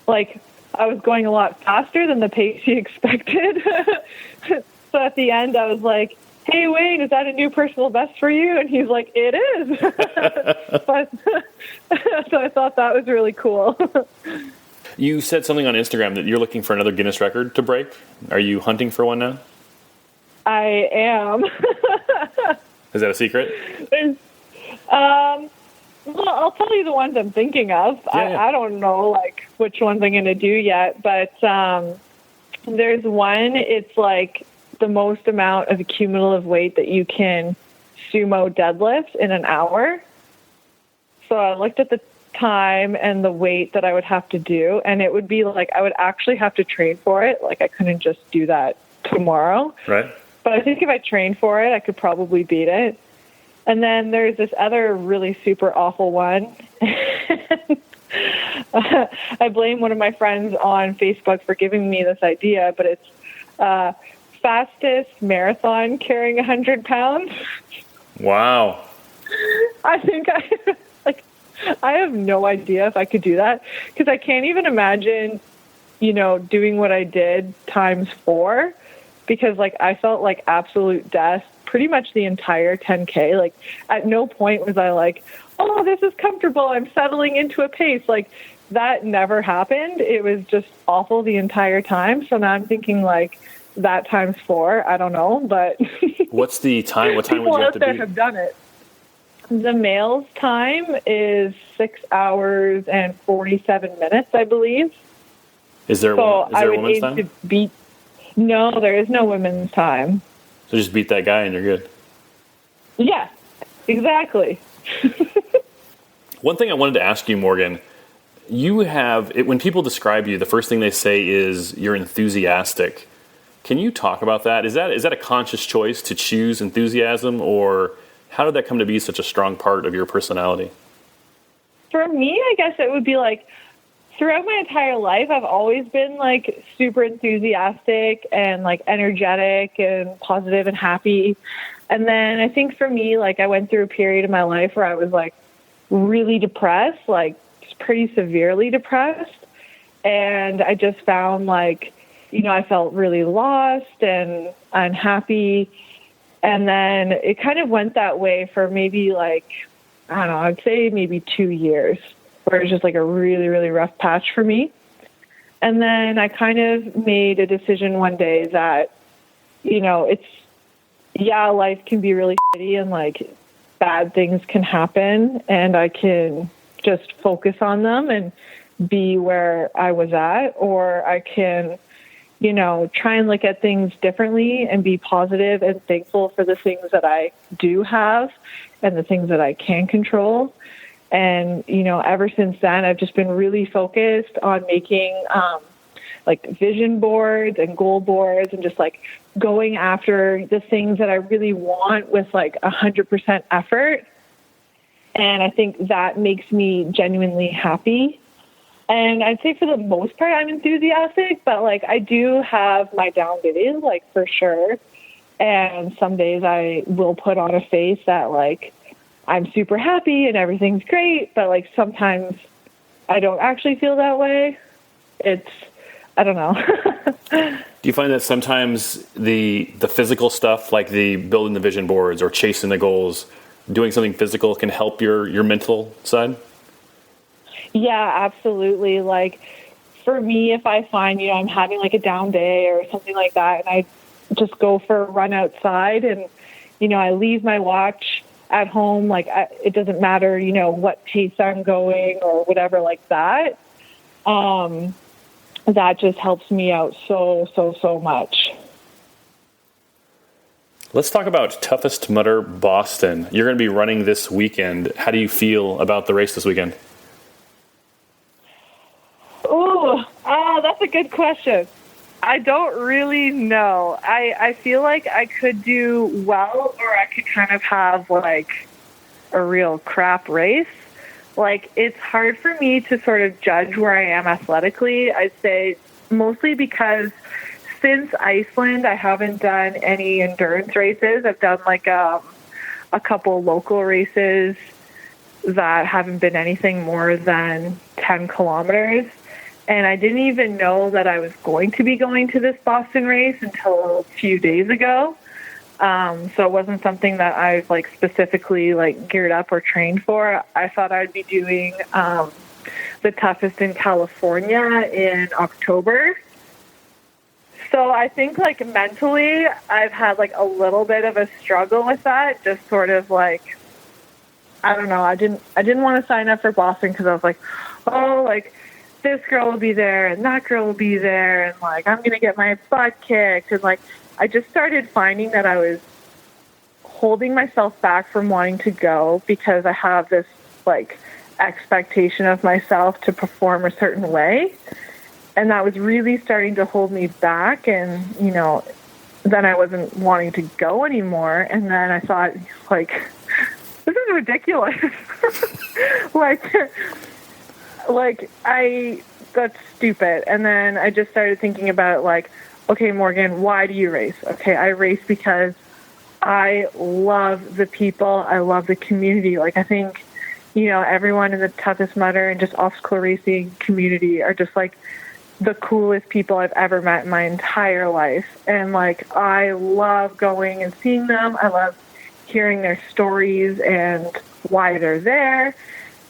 like, I was going a lot faster than the pace he expected. So at the end, I was like, hey, Wayne, is that a new personal best for you? And he's like, it is. So I thought that was really cool. You said something on Instagram that you're looking for another Guinness record to break. Are you hunting for one now? I am. Is that a secret? Well, I'll tell you the ones I'm thinking of. Yeah. I don't know, like, which ones I'm going to do yet, but there's one, it's like the most amount of cumulative weight that you can sumo deadlift in 1 hour. So I looked at the time and the weight that I would have to do, and it would be like I would actually have to train for it. Like, I couldn't just do that tomorrow. Right. But I think if I trained for it, I could probably beat it. And then there's this other really super awful one. I blame one of my friends on Facebook for giving me this idea, but it's fastest marathon carrying 100 pounds. Wow. I think I have no idea if I could do that, because I can't even imagine, doing what I did times 4, because, like, I felt like absolute death pretty much the entire 10K. Like, at no point was I like, oh, this is comfortable, I'm settling into a pace. Like, that never happened. It was just awful the entire time. So now I'm thinking, like, that times 4, I don't know, but What's the time? What time would you have to people out there beat? have done it. The male's time is 6 hours and 47 minutes, I believe. Is there a woman's time? To beat. No, there is no women's time. So just beat that guy and you're good. Yeah, exactly. One thing I wanted to ask you, Morgan, when people describe you, the first thing they say is you're enthusiastic. Can you talk about that? Is that a conscious choice to choose enthusiasm, or how did that come to be such a strong part of your personality? For me, I guess it would be like, throughout my entire life, I've always been, like, super enthusiastic and, like, energetic and positive and happy. And then I think for me, like, I went through a period of my life where I was, like, really depressed, like, pretty severely depressed. And I just found, like, I felt really lost and unhappy. And then it kind of went that way for maybe, like, I don't know, I'd say maybe 2 years, where it was just, like, a really, really rough patch for me. And then I kind of made a decision one day that, life can be really shitty and, like, bad things can happen, and I can just focus on them and be where I was at, or I can, try and look at things differently and be positive and thankful for the things that I do have and the things that I can control. And, ever since then, I've just been really focused on making, like, vision boards and goal boards, and just, like, going after the things that I really want with, like, 100% effort. And I think that makes me genuinely happy. And I'd say for the most part, I'm enthusiastic, but like I do have my down days, like for sure. And some days I will put on a face that like I'm super happy and everything's great, but like sometimes I don't actually feel that way. I don't know. Do you find that sometimes the physical stuff, like the building the vision boards or chasing the goals, doing something physical can help your mental side? Yeah, absolutely. Like for me, if I find, I'm having like a down day or something like that, and I just go for a run outside and, I leave my watch at home, like it doesn't matter, what pace I'm going or whatever like that. That just helps me out so much. Let's talk about Toughest Mudder Boston. You're going to be running this weekend. How do you feel about the race this weekend? That's a good question. I don't really know. I feel like I could do well, or I could kind of have like a real crap race. Like it's hard for me to sort of judge where I am athletically. I'd say mostly because since Iceland, I haven't done any endurance races. I've done like a couple local races that haven't been anything more than 10 kilometers. And I didn't even know that I was going to be going to this Boston race until a few days ago. So it wasn't something that I've like specifically like geared up or trained for. I thought I'd be doing the toughest in California in October. So I think like mentally I've had like a little bit of a struggle with that. Just sort of like, I don't know. I didn't want to sign up for Boston because I was like, oh, like this girl will be there and that girl will be there. And like, I'm going to get my butt kicked. And like, I just started finding that I was holding myself back from wanting to go because I have this like expectation of myself to perform a certain way. And that was really starting to hold me back. And, then I wasn't wanting to go anymore. And then I thought like, this is ridiculous. That's stupid. And then I just started thinking about like, okay, Morgan, why do you race? Okay, I race because I love the people. I love the community. Like, I think, everyone in the Toughest Mudder and just obstacle racing community are just like the coolest people I've ever met in my entire life. And like, I love going and seeing them. I love hearing their stories and why they're there.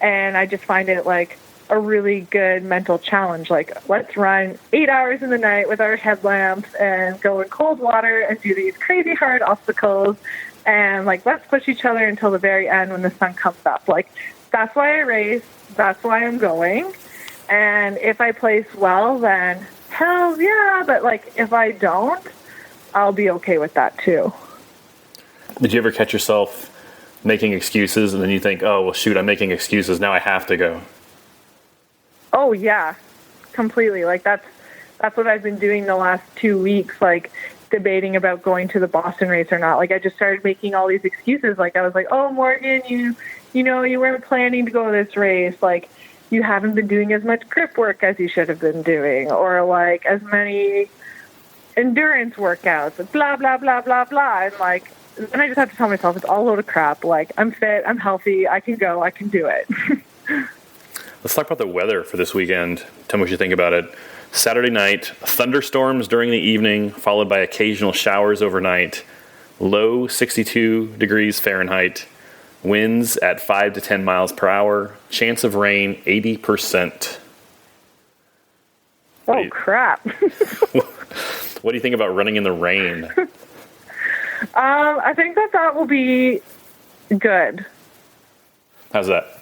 And I just find it like a really good mental challenge. Like, let's run 8 hours in the night with our headlamps and go in cold water and do these crazy hard obstacles. And like, let's push each other until the very end when the sun comes up. Like, that's why I race. That's why I'm going. And if I place well, then hell yeah. But like, if I don't, I'll be okay with that too. Did you ever catch yourself making excuses and then you think, oh, well, shoot, I'm making excuses. Now I have to go. Oh yeah, completely. Like that's what I've been doing the last 2 weeks, like debating about going to the Boston race or not. Like I just started making all these excuses. Like I was like, oh, Morgan, you weren't planning to go to this race. Like you haven't been doing as much grip work as you should have been doing, or like as many endurance workouts, blah, blah, blah, blah, blah. And like, then I just have to tell myself it's all a load of crap. Like I'm fit, I'm healthy, I can go, I can do it. Let's talk about the weather for this weekend. Tell me what you think about it. Saturday night, thunderstorms during the evening, followed by occasional showers overnight. Low 62 degrees Fahrenheit. Winds at 5 to 10 miles per hour. Chance of rain, 80%. Oh, crap. What do you think about running in the rain? I think that will be good. How's that?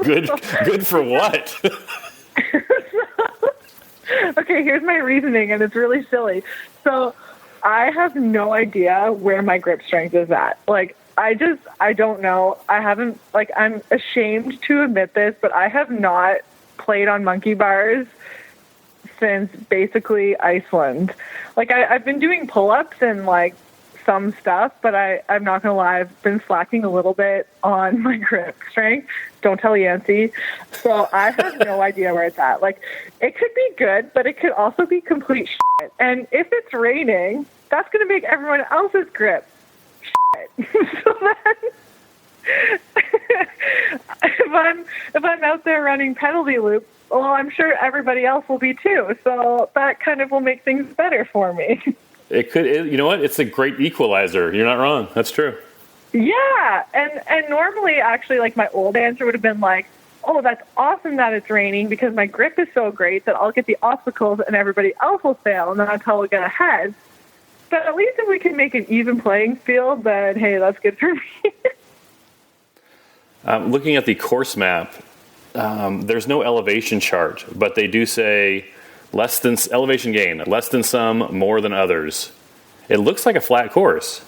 Good for what? Okay, here's my reasoning, and it's really silly. So I have no idea where my grip strength is at. Like, I don't know. I haven't, like, I'm ashamed to admit this, but I have not played on monkey bars since basically Iceland. Like, I've been doing pull-ups and, like, some stuff, but I'm not going to lie, I've been slacking a little bit on my grip strength. Don't tell Yancy. So I have no idea where it's at. Like, it could be good, but it could also be complete shit. And if it's raining, that's going to make everyone else's grip shit. So then, if I'm out there running penalty loop, well, I'm sure everybody else will be too. So that kind of will make things better for me. It could. You know what? It's a great equalizer. You're not wrong. That's true. Yeah, and normally, actually, like, my old answer would have been like, oh, that's awesome that it's raining because my grip is so great that I'll get the obstacles and everybody else will fail, and then that's how we'll get ahead. But at least if we can make an even playing field, then, hey, that's good for me. Looking at the course map, there's no elevation chart, but they do say elevation gain, less than some, more than others. It looks like a flat course.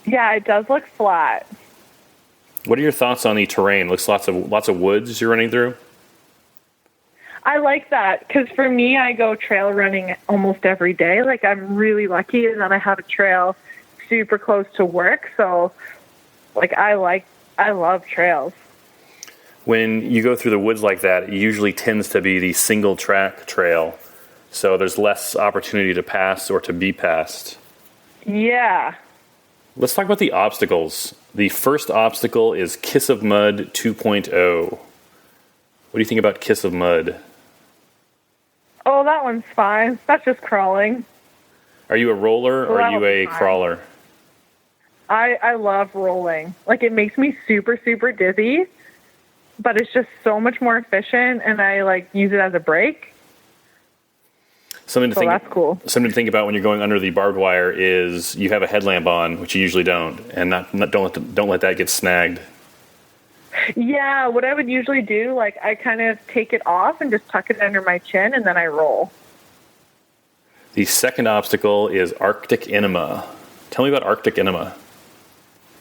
Yeah, it does look flat. What are your thoughts on the terrain? Looks lots of woods you're running through. I like that because for me, I go trail running almost every day. Like, I'm really lucky, and then I have a trail super close to work. So, like, I love trails. When you go through the woods like that, it usually tends to be the single track trail. So there's less opportunity to pass or to be passed. Yeah. Let's talk about the obstacles. The first obstacle is Kiss of Mud 2.0. What do you think about Kiss of Mud? Oh, that one's fine. That's just crawling. Are you a roller or are you a crawler? I love rolling. Like, it makes me super, super dizzy, but it's just so much more efficient, and I, like, use it as a break. That's cool. Something to think about when you're going under the barbed wire is you have a headlamp on, which you usually don't, and don't let that get snagged. Yeah, what I would usually do, like, I kind of take it off and just tuck it under my chin, and then I roll. The second obstacle is Arctic Enema. Tell me about Arctic Enema.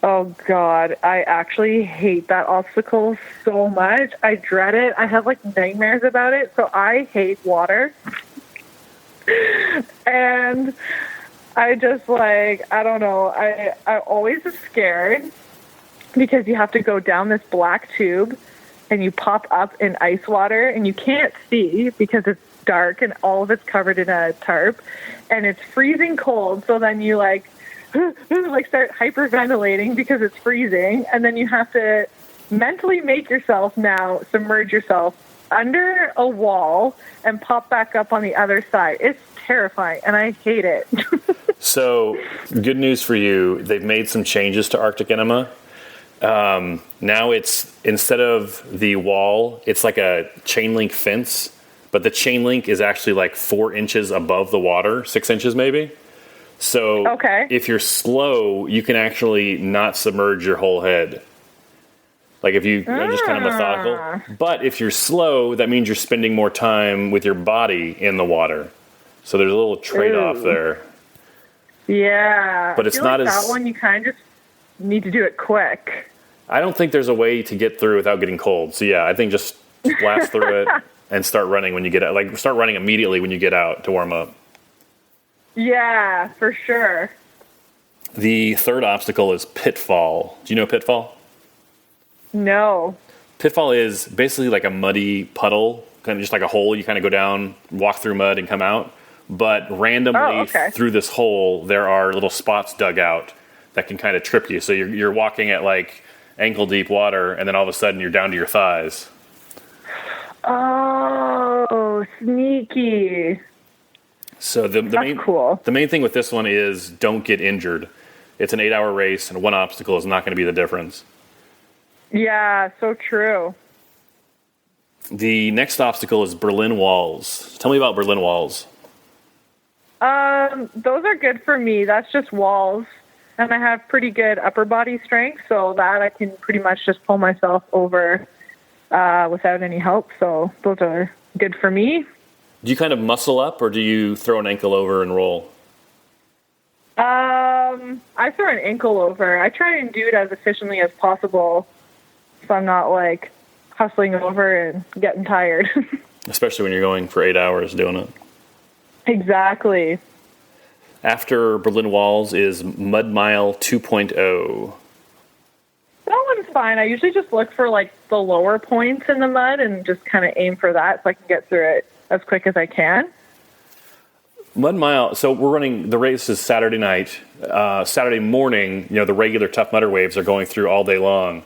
Oh, God. I actually hate that obstacle so much. I dread it. I have, like, nightmares about it, so I hate water. And I just, like, I don't know. I always am scared because you have to go down this black tube and you pop up in ice water and you can't see because it's dark and all of it's covered in a tarp and it's freezing cold. So then you, like start hyperventilating because it's freezing, and then you have to mentally make yourself now submerge yourself under a wall and pop back up on the other side. It's terrifying, and I hate it. So, good news for you. They've made some changes to Arctic Enema. Now it's, instead of the wall, it's like a chain link fence, but the chain link is actually like 4 inches above the water, 6 inches maybe. So if you're slow, you can actually not submerge your whole head. Like, if you are just kind of methodical. But if you're slow, that means you're spending more time with your body in the water. So there's a little trade-off there. Yeah. But it's not like as... that one, you kind of just need to do it quick. I don't think there's a way to get through without getting cold. So, yeah, I think just blast through it and start running when you get out. Like, start running immediately when you get out to warm up. Yeah, for sure. The third obstacle is Pitfall. Do you know Pitfall? No. Pitfall is basically like a muddy puddle, kind of just like a hole. You kind of go down, walk through mud, and come out. But randomly through this hole, there are little spots dug out that can kind of trip you. So you're walking at like ankle deep water, and then all of a sudden you're down to your thighs. Oh, sneaky. So the main thing with this one is don't get injured. It's an 8-hour race, and one obstacle is not going to be the difference. Yeah, so true. The next obstacle is Berlin Walls. Tell me about Berlin Walls. Those are good for me. That's just walls. And I have pretty good upper body strength, so that I can pretty much just pull myself over without any help. So those are good for me. Do you kind of muscle up, or do you throw an ankle over and roll? I throw an ankle over. I try and do it as efficiently as possible, so I'm not, like, hustling over and getting tired. Especially when you're going for 8 hours doing it. Exactly. After Berlin Walls is Mud Mile 2.0. That one's fine. I usually just look for like the lower points in the mud and just kind of aim for that so I can get through it as quick as I can. Mud Mile, so we're running, the race is Saturday night. Saturday morning, the regular Tough Mudder waves are going through all day long.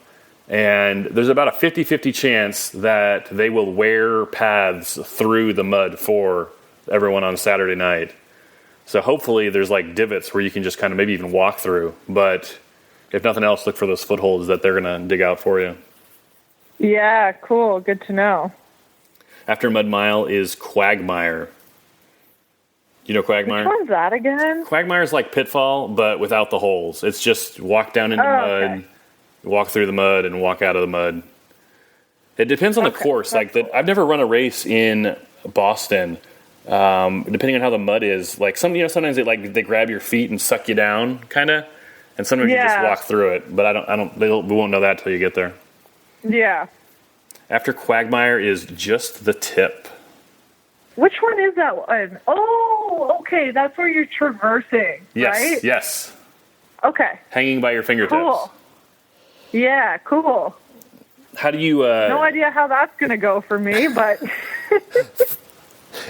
And there's about a 50-50 chance that they will wear paths through the mud for everyone on Saturday night. So hopefully there's like divots where you can just kind of maybe even walk through. But if nothing else, look for those footholds that they're going to dig out for you. Yeah, cool. Good to know. After Mud Mile is Quagmire. You know Quagmire? Which one's that again? Quagmire is like Pitfall, but without the holes. It's just walk down into mud, okay. walk through the mud, and walk out of the mud. It depends on the course. Like cool. I've never run a race in Boston. Depending on how the mud is, like sometimes they grab your feet and suck you down, kind of, and sometimes you just walk through it. But we won't know that till you get there. Yeah. After Quagmire is Just the Tip. Which one is that one? Oh, okay. That's where you're traversing, right? Yes. Okay. Hanging by your fingertips. Cool. Yeah, cool. How do you... no idea how that's going to go for me, but...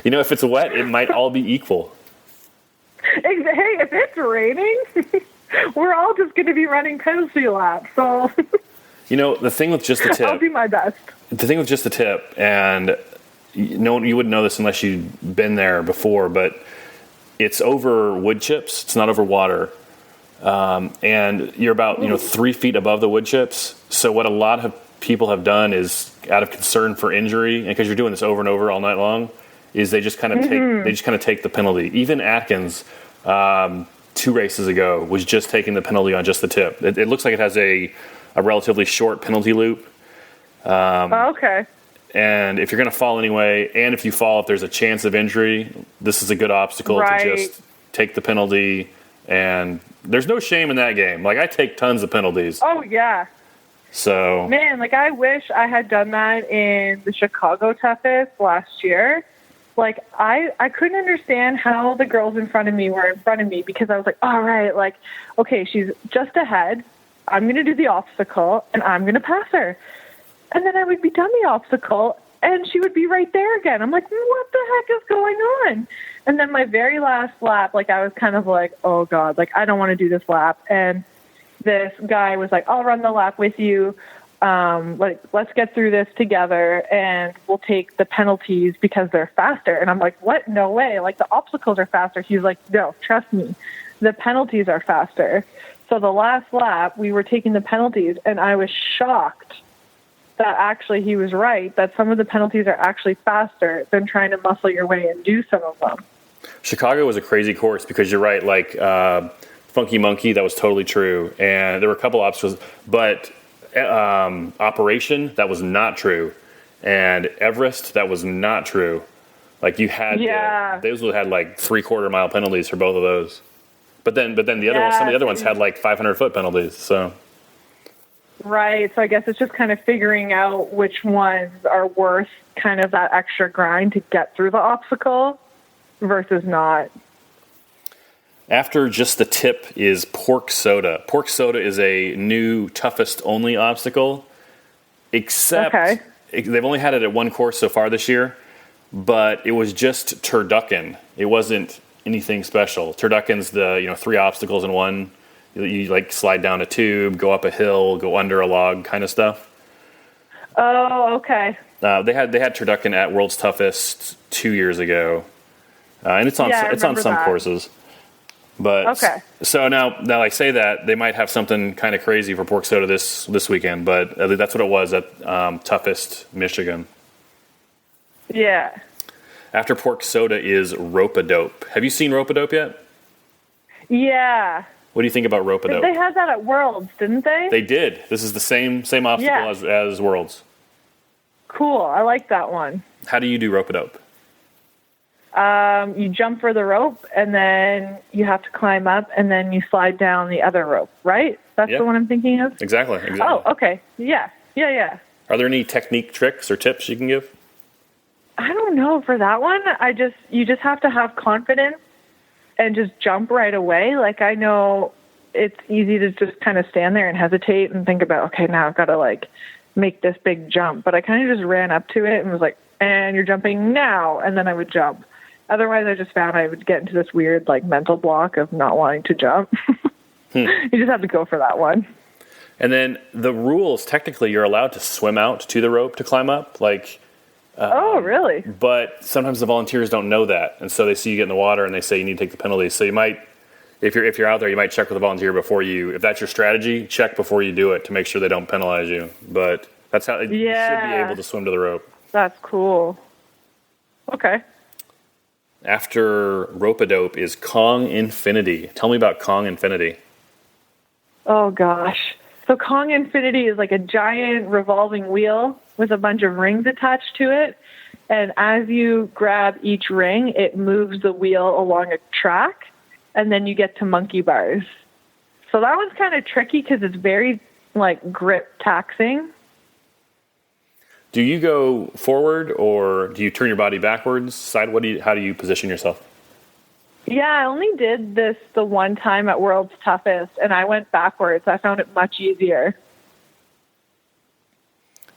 if it's wet, it might all be equal. Hey, if it's raining, we're all just going to be running penalty laps, so... The thing with Just the Tip... I'll do my best. The thing with Just the Tip, and... you wouldn't know this unless you'd been there before, but it's over wood chips. It's not over water. And you're about 3 feet above the wood chips. So what a lot of people have done is, out of concern for injury, and because you're doing this over and over all night long, is they just kind of take the penalty. Even Atkins, 2 races ago, was just taking the penalty on Just the Tip. It looks like it has a relatively short penalty loop. Okay. And if you're going to fall anyway, and if you fall, if there's a chance of injury, this is a good obstacle to just take the penalty. And there's no shame in that game. Like, I take tons of penalties. Oh, yeah. So. Man, I wish I had done that in the Chicago Toughest last year. I couldn't understand how the girls in front of me were in front of me because I was like, all right, okay, she's just ahead. I'm going to do the obstacle, and I'm going to pass her. And then I would be done the obstacle, and she would be right there again. I'm like, what the heck is going on? And then my very last lap, I was kind of like, oh, God, I don't want to do this lap. And this guy was like, I'll run the lap with you. Let's get through this together, and we'll take the penalties because they're faster. And I'm like, what? No way. The obstacles are faster. He's like, no, trust me. The penalties are faster. So the last lap, we were taking the penalties, and I was shocked that actually he was right, that some of the penalties are actually faster than trying to muscle your way and do some of them. Chicago was a crazy course because you're right, Funky Monkey, that was totally true. And there were a couple obstacles, but Operation, that was not true. And Everest, that was not true. You had, those had 3/4 mile penalties for both of those. But then the other ones, some of the other ones had 500-foot penalties, so... Right, so I guess it's just kind of figuring out which ones are worth kind of that extra grind to get through the obstacle versus not. After Just the Tip is Pork Soda. Pork Soda is a new toughest-only obstacle, except they've only had it at one course so far this year, but it was just turducken. It wasn't anything special. Turducken's the 3 obstacles in one. You slide down a tube, go up a hill, go under a log, kind of stuff. Oh, okay. They had turducken at World's Toughest 2 years ago, and it's on some courses. But so now I say that they might have something kind of crazy for Pork Soda this weekend, but that's what it was at Toughest Michigan. Yeah. After Pork Soda is Rope-a-Dope. Have you seen Rope-a-Dope yet? Yeah. What do you think about Rope-a-Dope? They had that at Worlds, didn't they? They did. This is the same obstacle as Worlds. Cool. I like that one. How do you do Rope-a-Dope? You jump for the rope, and then you have to climb up, and then you slide down the other rope, right? That's the one I'm thinking of? Exactly. Oh, okay. Yeah. Are there any technique tricks or tips you can give? I don't know for that one. You just have to have confidence and just jump right away. Like, I know it's easy to just kind of stand there and hesitate and think about, okay, now I've got to like make this big jump. But I kind of just ran up to it and was like, and you're jumping now. And then I would jump. Otherwise, I just found I would get into this weird like mental block of not wanting to jump. You just have to go for that one. And then the rules, technically, you're allowed to swim out to the rope to climb up. Like, oh, really? But sometimes the volunteers don't know that, and so they see you get in the water and they say you need to take the penalty. So you might, if you're out there, you might check with the volunteer before you. If that's your strategy, check before you do it to make sure they don't penalize you. But that's how you should be able to swim to the rope. That's cool. Okay. After rope-a-dope is Kong Infinity. Tell me about Kong Infinity. Oh gosh. So Kong Infinity is like a giant revolving wheel with a bunch of rings attached to it. And as you grab each ring, it moves the wheel along a track, and then you get to monkey bars. So that one's kind of tricky because it's very like grip taxing. Do you go forward or do you turn your body backwards? How do you position yourself? Yeah, I only did this the one time at World's Toughest, and I went backwards. I found it much easier.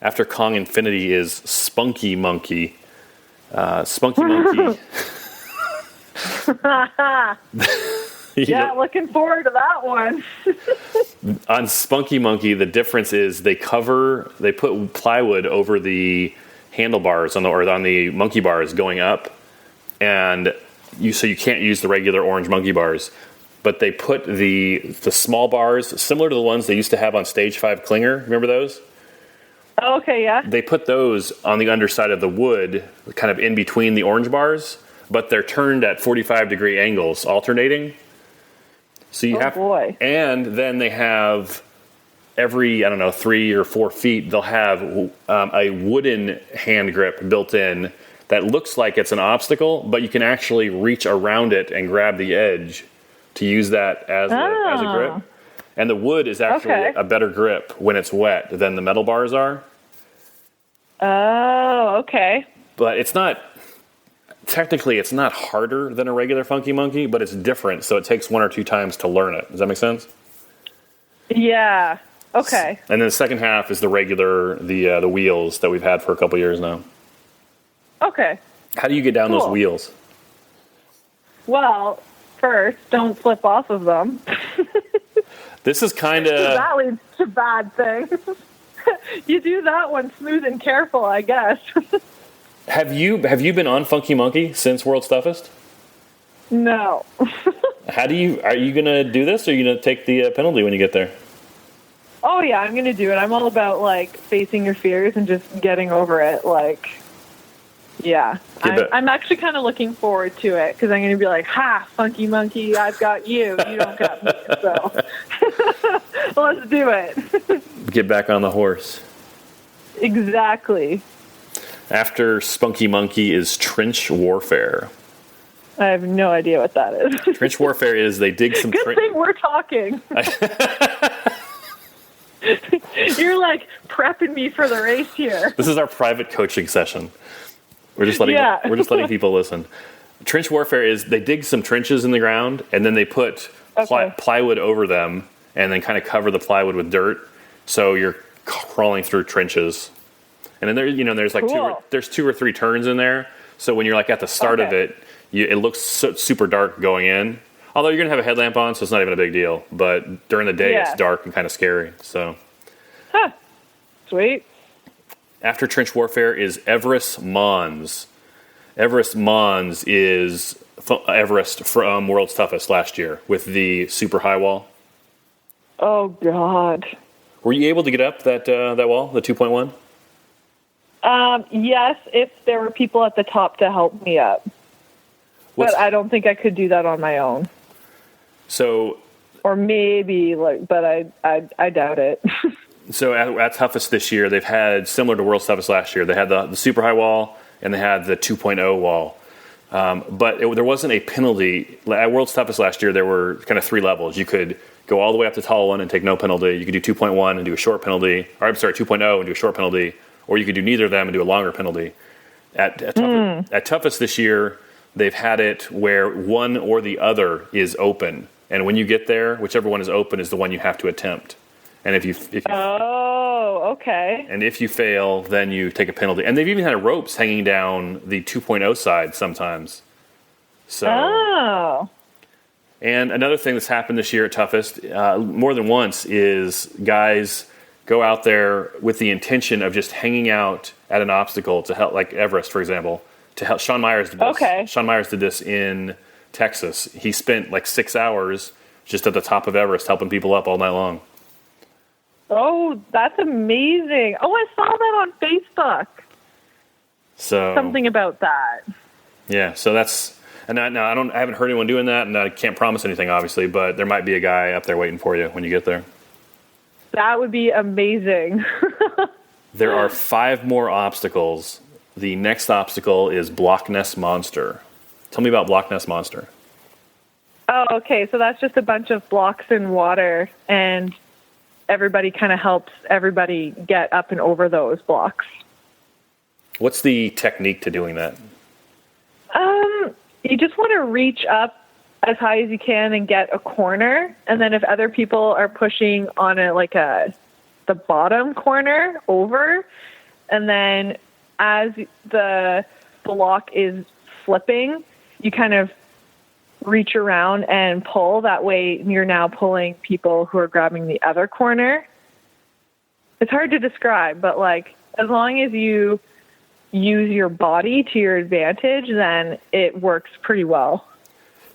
After Kong Infinity is Spunky Monkey. Spunky Monkey. Yeah, looking forward to that one. On Spunky Monkey, the difference is they put plywood over the handlebars on the monkey bars going up, and so you can't use the regular orange monkey bars, but they put the small bars similar to the ones they used to have on Stage 5 Klinger. Remember those? Oh, okay, yeah. They put those on the underside of the wood, kind of in between the orange bars, but they're turned at 45-degree angles, alternating. So you and then they have every, 3 or 4 feet, they'll have a wooden hand grip built in that looks like it's an obstacle, but you can actually reach around it and grab the edge to use that as a grip. And the wood is actually a better grip when it's wet than the metal bars are. Oh, okay. But it's not harder than a regular Funky Monkey, but it's different, so it takes 1 or 2 times to learn it. Does that make sense? Yeah. Okay. And then the second half is the regular, the wheels that we've had for a couple years now. Okay. How do you get down those wheels? Well, first, don't slip off of them. This is kind of... That leads to bad things. You do that one smooth and careful, I guess. Have you been on Funky Monkey since World's Toughest? No. Are you going to do this, or are you going to take the penalty when you get there? Oh, yeah, I'm going to do it. I'm all about, like, facing your fears and just getting over it. Like, yeah. I'm actually kind of looking forward to it because I'm going to be like, ha, Funky Monkey, I've got you. You don't got me. So let's do it. Get back on the horse. Exactly. After Spunky Monkey is Trench Warfare. I have no idea what that is. Trench Warfare is they dig some... Good thing we're talking. You're like prepping me for the race here. This is our private coaching session. We're just letting people listen. Trench Warfare is they dig some trenches in the ground, and then they put plywood over them, and then kind of cover the plywood with dirt, so you're crawling through trenches. And then there's like there's 2 or 3 turns in there. So when you're like at the start of it, it looks super dark going in. Although you're gonna have a headlamp on, so it's not even a big deal. But during the day, it's dark and kind of scary. So, sweet. After Trench Warfare is Everest Mons. Everest Mons is Everest from World's Toughest last year with the super high wall. Oh God. Were you able to get up that wall, the 2.1? Yes, if there were people at the top to help me up. But I don't think I could do that on my own. So, or maybe but I doubt it. So at Toughest this year, they've had similar to World's Toughest last year. They had the super high wall and they had the 2.0 wall. But there wasn't a penalty at World's Toughest last year. There were kind of 3 levels. You could go all the way up to tall one and take no penalty. You could do 2.1 and do a short penalty. Or 2.0 and do a short penalty. Or you could do neither of them and do a longer penalty. At Toughest this year, they've had it where one or the other is open. And when you get there, whichever one is open is the one you have to attempt. And if you Oh, okay. and if you fail, then you take a penalty. And they've even had ropes hanging down the 2.0 side sometimes. So. Oh. And another thing that's happened this year at Toughest, more than once, is guys go out there with the intention of just hanging out at an obstacle to help, like Everest, for example, to help. Sean Myers did this. Okay. Sean Myers did this in Texas. He spent like 6 hours just at the top of Everest helping people up all night long. Oh, that's amazing. Oh, I saw that on Facebook. So Something about that. yeah, so that's and I haven't heard anyone doing that, and I can't promise anything, obviously, but there might be a guy up there waiting for you when you get there. That would be amazing. There are 5 more obstacles. The next obstacle is Block Ness Monster. Tell me about Block Ness Monster. Oh, okay. So that's just a bunch of blocks in water, and everybody kind of helps everybody get up and over those blocks. What's the technique to doing that? You just want to reach up as high as you can and get a corner, and then if other people are pushing on the bottom corner over, and then as the block is flipping, you kind of reach around and pull. That way you're now pulling people who are grabbing the other corner. It's hard to describe, but like as long as you use your body to your advantage, then it works pretty well.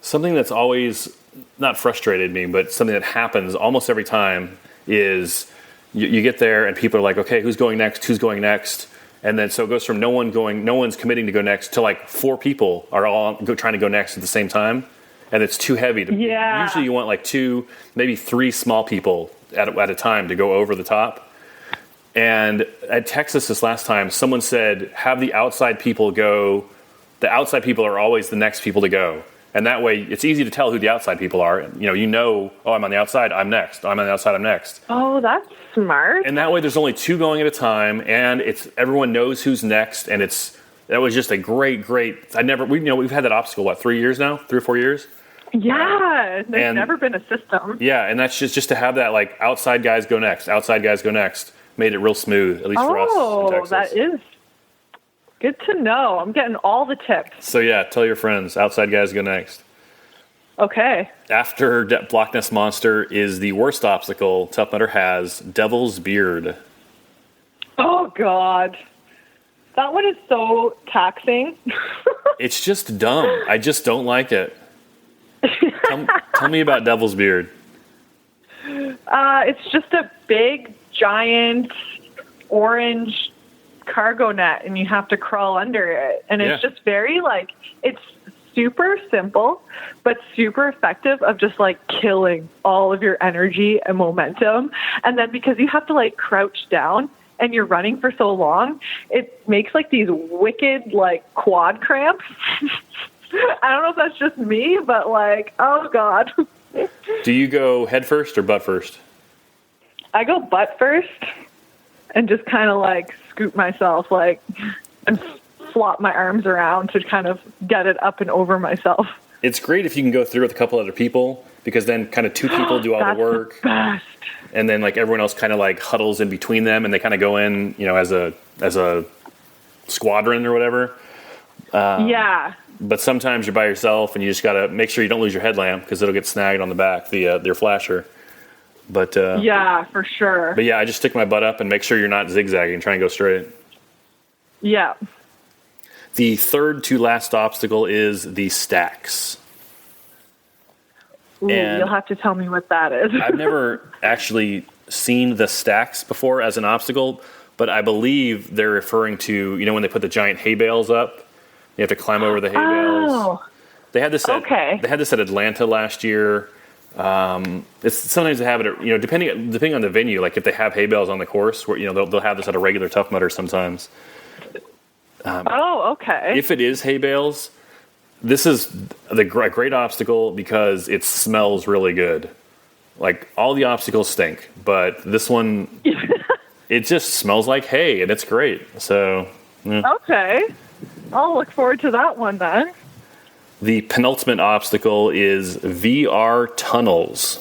Something that's always not frustrated me, but something that happens almost every time is you get there and people are like, okay, who's going next? Who's going next? And then so it goes from no one's committing to go next to like 4 people are all trying to go next at the same time. And it's too heavy. Yeah. Usually you want like 2, maybe 3 small people at a time to go over the top. And at Texas this last time, someone said, have the outside people go. The outside people are always the next people to go. And that way it's easy to tell who the outside people are. Oh, I'm on the outside, I'm next. I'm on the outside, I'm next. Oh, that's smart. And that way there's only 2 going at a time, and everyone knows who's next, and that was just a great we've had that obstacle 3 years now, 3 or 4 years. Yeah, there's never been a system. Yeah, and that's just to have that like outside guys go next, made it real smooth, at least for us in Texas. That is good to know. I'm getting all the tips. So yeah, tell your friends, outside guys go next. Okay. After Block Ness Monster is the worst obstacle Tough Mudder has, Devil's Beard. Oh, God. That one is so taxing. It's just dumb. I just don't like it. Tell me about Devil's Beard. It's just a big, giant, orange cargo net, and you have to crawl under it. And it's just very, it's super simple, but super effective of just, killing all of your energy and momentum. And then because you have to, crouch down and you're running for so long, it makes, these wicked, quad cramps. I don't know if that's just me, but, oh, God. Do you go head first or butt first? I go butt first and just kind of, scoop myself, and flop my arms around to kind of get it up and over myself. It's great if you can go through with a couple other people, because then kind of 2 people do all the work. The best. And then everyone else kind of huddles in between them, and they kind of go in, as a squadron or whatever. Yeah. But sometimes you're by yourself, and you just got to make sure you don't lose your headlamp, because it'll get snagged on the back, their flasher. But yeah, for sure. But yeah, I just stick my butt up and make sure you're not zigzagging. Try and go straight. Yeah. The third to last obstacle is the stacks. Ooh, you'll have to tell me what that is. I've never actually seen the stacks before as an obstacle, but I believe they're referring to, when they put the giant hay bales up, you have to climb over the hay bales. They had this at Atlanta last year. It's sometimes they have it, depending on the venue. If they have hay bales on the course, where they'll have this at a regular Tough Mudder sometimes. Okay. If it is hay bales, this is the great obstacle because it smells really good. All the obstacles stink, but this one, it just smells like hay, and it's great. So, yeah. Okay. I'll look forward to that one then. The penultimate obstacle is VR tunnels.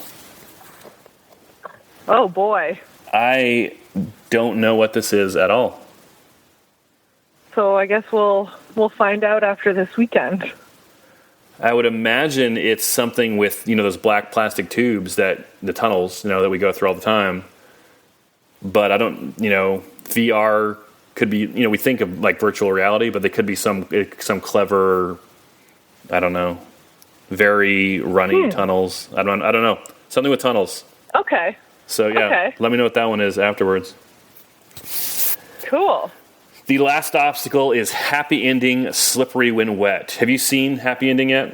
Oh, boy. I don't know what this is at all. So I guess we'll find out after this weekend. I would imagine it's something with, those black plastic tubes that the tunnels, that we go through all the time. But I don't, VR could be, we think of like virtual reality, but they could be some clever, I don't know, very runny tunnels. I don't know. Something with tunnels. Okay. So yeah, Okay. Let me know what that one is afterwards. Cool. The last obstacle is happy ending, slippery when wet. Have you seen happy ending yet?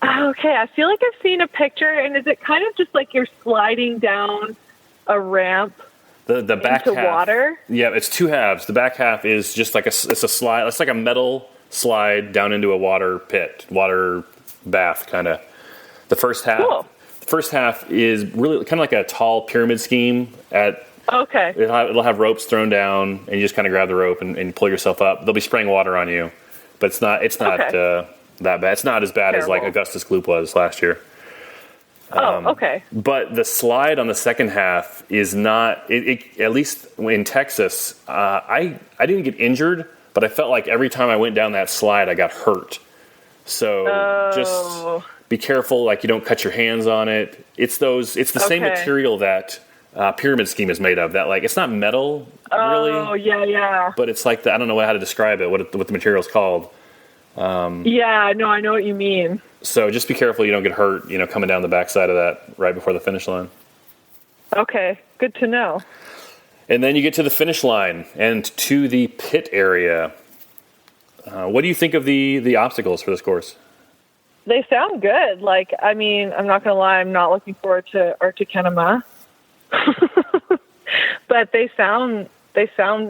Okay, I feel like I've seen a picture, and is it kind of just like you're sliding down a ramp The back into half, water? Yeah, it's two halves. The back half is just like it's a slide. It's like a metal slide down into a water pit, water bath kind of. The first half. Cool. The first half is really kind of like a tall pyramid scheme. Okay. It'll have ropes thrown down, and you just kind of grab the rope and pull yourself up. They'll be spraying water on you, but it's not Okay. that bad. It's not as bad as like Terrible. Augustus Gloop was last year. Okay. But the slide on the second half is not. At least in Texas, I didn't get injured, but I felt like every time I went down that slide, I got hurt. So just be careful, like you don't cut your hands on it. It's the same Okay. material that pyramid scheme is made of. That like it's not metal really, Oh, yeah. but it's like I don't know how to describe it. What the material's called. Yeah, no, I know what you mean. So just be careful you don't get hurt. Coming down the backside of that right before the finish line. Okay, good to know. And then you get to the finish line and to the pit area. What do you think of the obstacles for this course? They sound good. Like, I mean, I'm not going to lie, I'm not looking forward to Arctic Enema. But they sound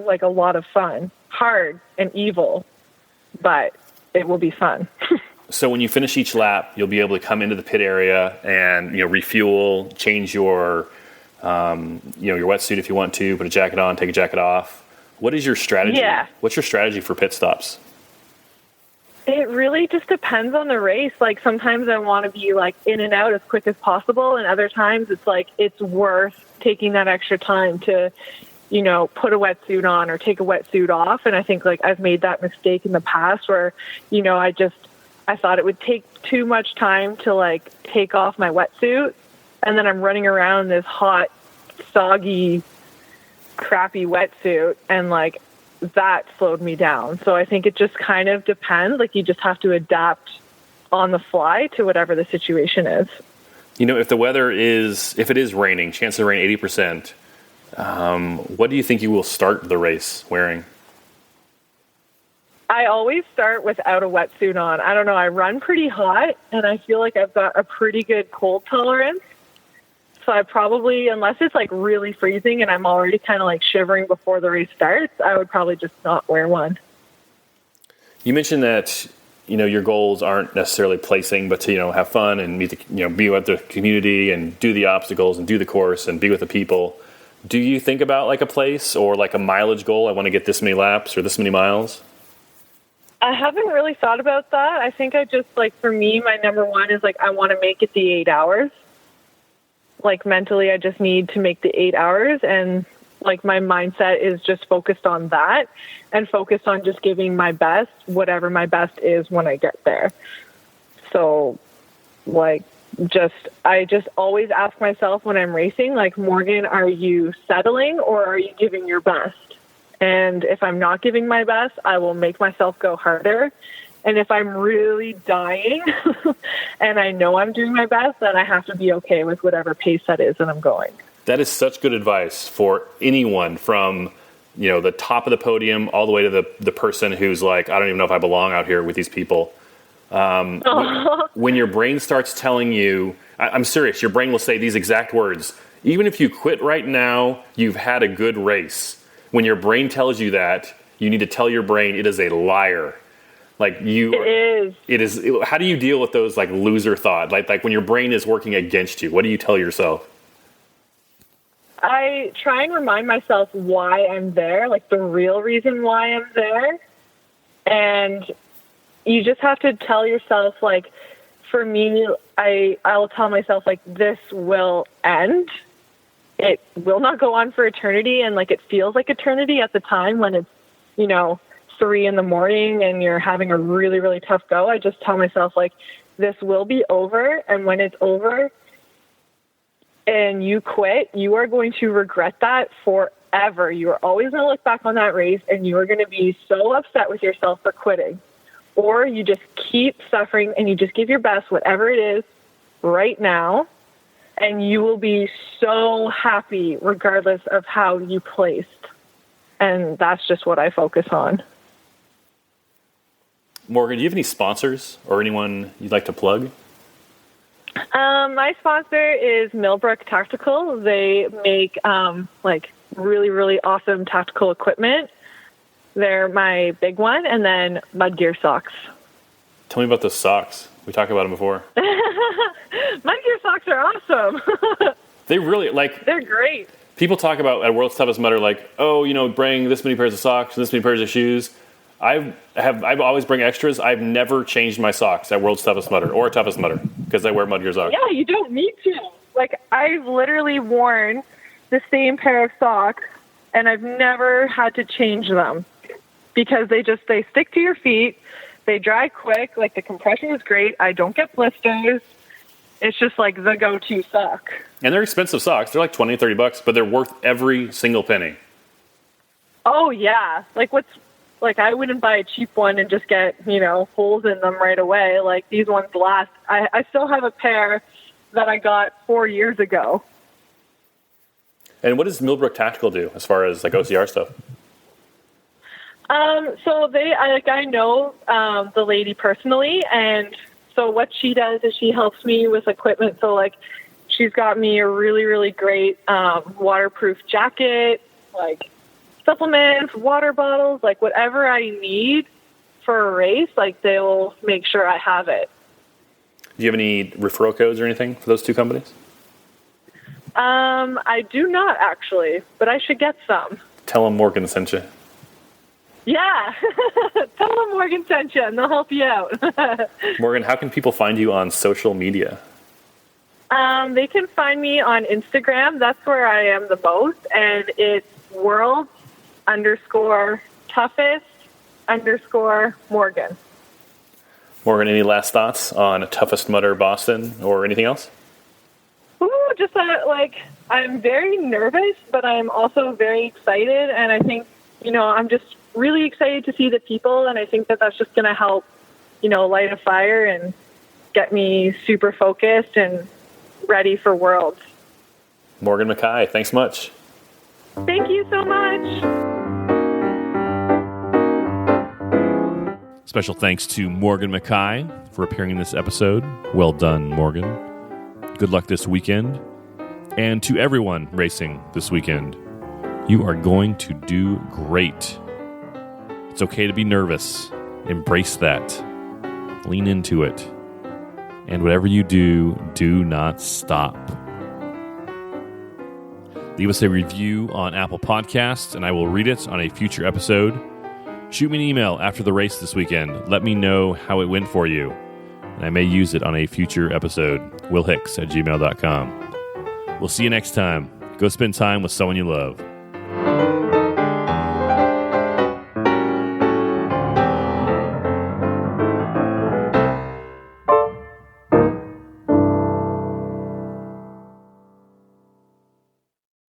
like a lot of fun. Hard and evil, but it will be fun. So when you finish each lap, you'll be able to come into the pit area and refuel, change your your wetsuit if you want to, put a jacket on, take a jacket off. What is your strategy? Yeah. What's your strategy for pit stops? It really just depends on the race. Like, sometimes I want to be like in and out as quick as possible, and other times it's like it's worth taking that extra time to put a wetsuit on or take a wetsuit off. And I think like I've made that mistake in the past where I thought it would take too much time to like take off my wetsuit, and then I'm running around this hot, soggy, crappy wetsuit, and like that slowed me down. So I think it just kind of depends. Like, you just have to adapt on the fly to whatever the situation is. If it is raining, chance of rain 80%, what do you think you will start the race wearing? I always start without a wetsuit on. I don't know. I run pretty hot, and I feel like I've got a pretty good cold tolerance. So I probably, unless it's like really freezing and I'm already kind of like shivering before the race starts, I would probably just not wear one. You mentioned that your goals aren't necessarily placing, but to have fun and meet be with the community and do the obstacles and do the course and be with the people. Do you think about like a place or like a mileage goal? I want to get this many laps or this many miles. I haven't really thought about that. I think I just like, for me, my number one is like I want to make it the 8 hours. Like, mentally, I just need to make the 8 hours, and like my mindset is just focused on that and focused on just giving my best, whatever my best is when I get there. So like, I just always ask myself when I'm racing, like, Morgan, are you settling or are you giving your best? And if I'm not giving my best, I will make myself go harder. And if I'm really dying and I know I'm doing my best, then I have to be okay with whatever pace that is that I'm going. That is such good advice for anyone from, the top of the podium all the way to the person who's like, I don't even know if I belong out here with these people. When your brain starts telling you, I'm serious, your brain will say these exact words. Even if you quit right now, you've had a good race. When your brain tells you that, you need to tell your brain it is a liar. Like it is. How do you deal with those like loser thoughts? Like when your brain is working against you, what do you tell yourself? I try and remind myself why I'm there, like the real reason why I'm there. And you just have to tell yourself, like, for me, I'll tell myself, like, this will end. It will not go on for eternity. And, like, it feels like eternity at the time when it's, 3 a.m. and you're having a really, really tough go. I just tell myself, like, this will be over. And when it's over and you quit, you are going to regret that forever. You are always going to look back on that race and you are going to be so upset with yourself for quitting. Or you just keep suffering and you just give your best, whatever it is, right now, and you will be so happy regardless of how you placed. And that's just what I focus on. Morgan, do you have any sponsors or anyone you'd like to plug? My sponsor is Millbrook Tactical. They make really, really awesome tactical equipment. They're my big one, and then Mud Gear socks. Tell me about those socks. We talked about them before. Mud Gear socks are awesome. They really, they're great. People talk about at World's Toughest Mudder, bring this many pairs of socks and this many pairs of shoes. I always bring extras. I've never changed my socks at World's Toughest Mudder or Toughest Mudder because I wear Mud Gear socks. Yeah, you don't need to. I've literally worn the same pair of socks, and I've never had to change them because they stick to your feet. They dry quick. The compression is great. I don't get blisters. It's just the go-to sock. And they're expensive socks. They're $20, $30, but they're worth every single penny. Oh, yeah. I wouldn't buy a cheap one and just get, holes in them right away. These ones last. I still have a pair that I got 4 years ago. And what does Millbrook Tactical do as far as OCR stuff? So I know the lady personally, and so what she does is she helps me with equipment. So she's got me a really, really great waterproof jacket, supplements, water bottles, whatever I need for a race, they'll make sure I have it. Do you have any referral codes or anything for those two companies? I do not actually, but I should get some. Tell them Morgan sent you. Yeah. Tell them Morgan sent you and they'll help you out. Morgan, how can people find you on social media? They can find me on Instagram. That's where I am the most. And it's world_toughest_Morgan. Morgan, any last thoughts on Toughest Mudder Boston or anything else? Ooh, just I'm very nervous, but I'm also very excited. And I think, I'm just really excited to see the people. And I think that that's just going to help, light a fire and get me super focused and ready for Worlds. Morgan Mckay, thanks much. Thank you so much. Special thanks to Morgan Mckay for appearing in this episode. Well done, Morgan. Good luck this weekend. And to everyone racing this weekend, you are going to do great. It's okay to be nervous. Embrace that. Lean into it. And whatever you do, do not stop. Leave us a review on Apple Podcasts, and I will read it on a future episode. Shoot me an email after the race this weekend. Let me know how it went for you, and I may use it on a future episode. willhicks@gmail.com. We'll see you next time. Go spend time with someone you love.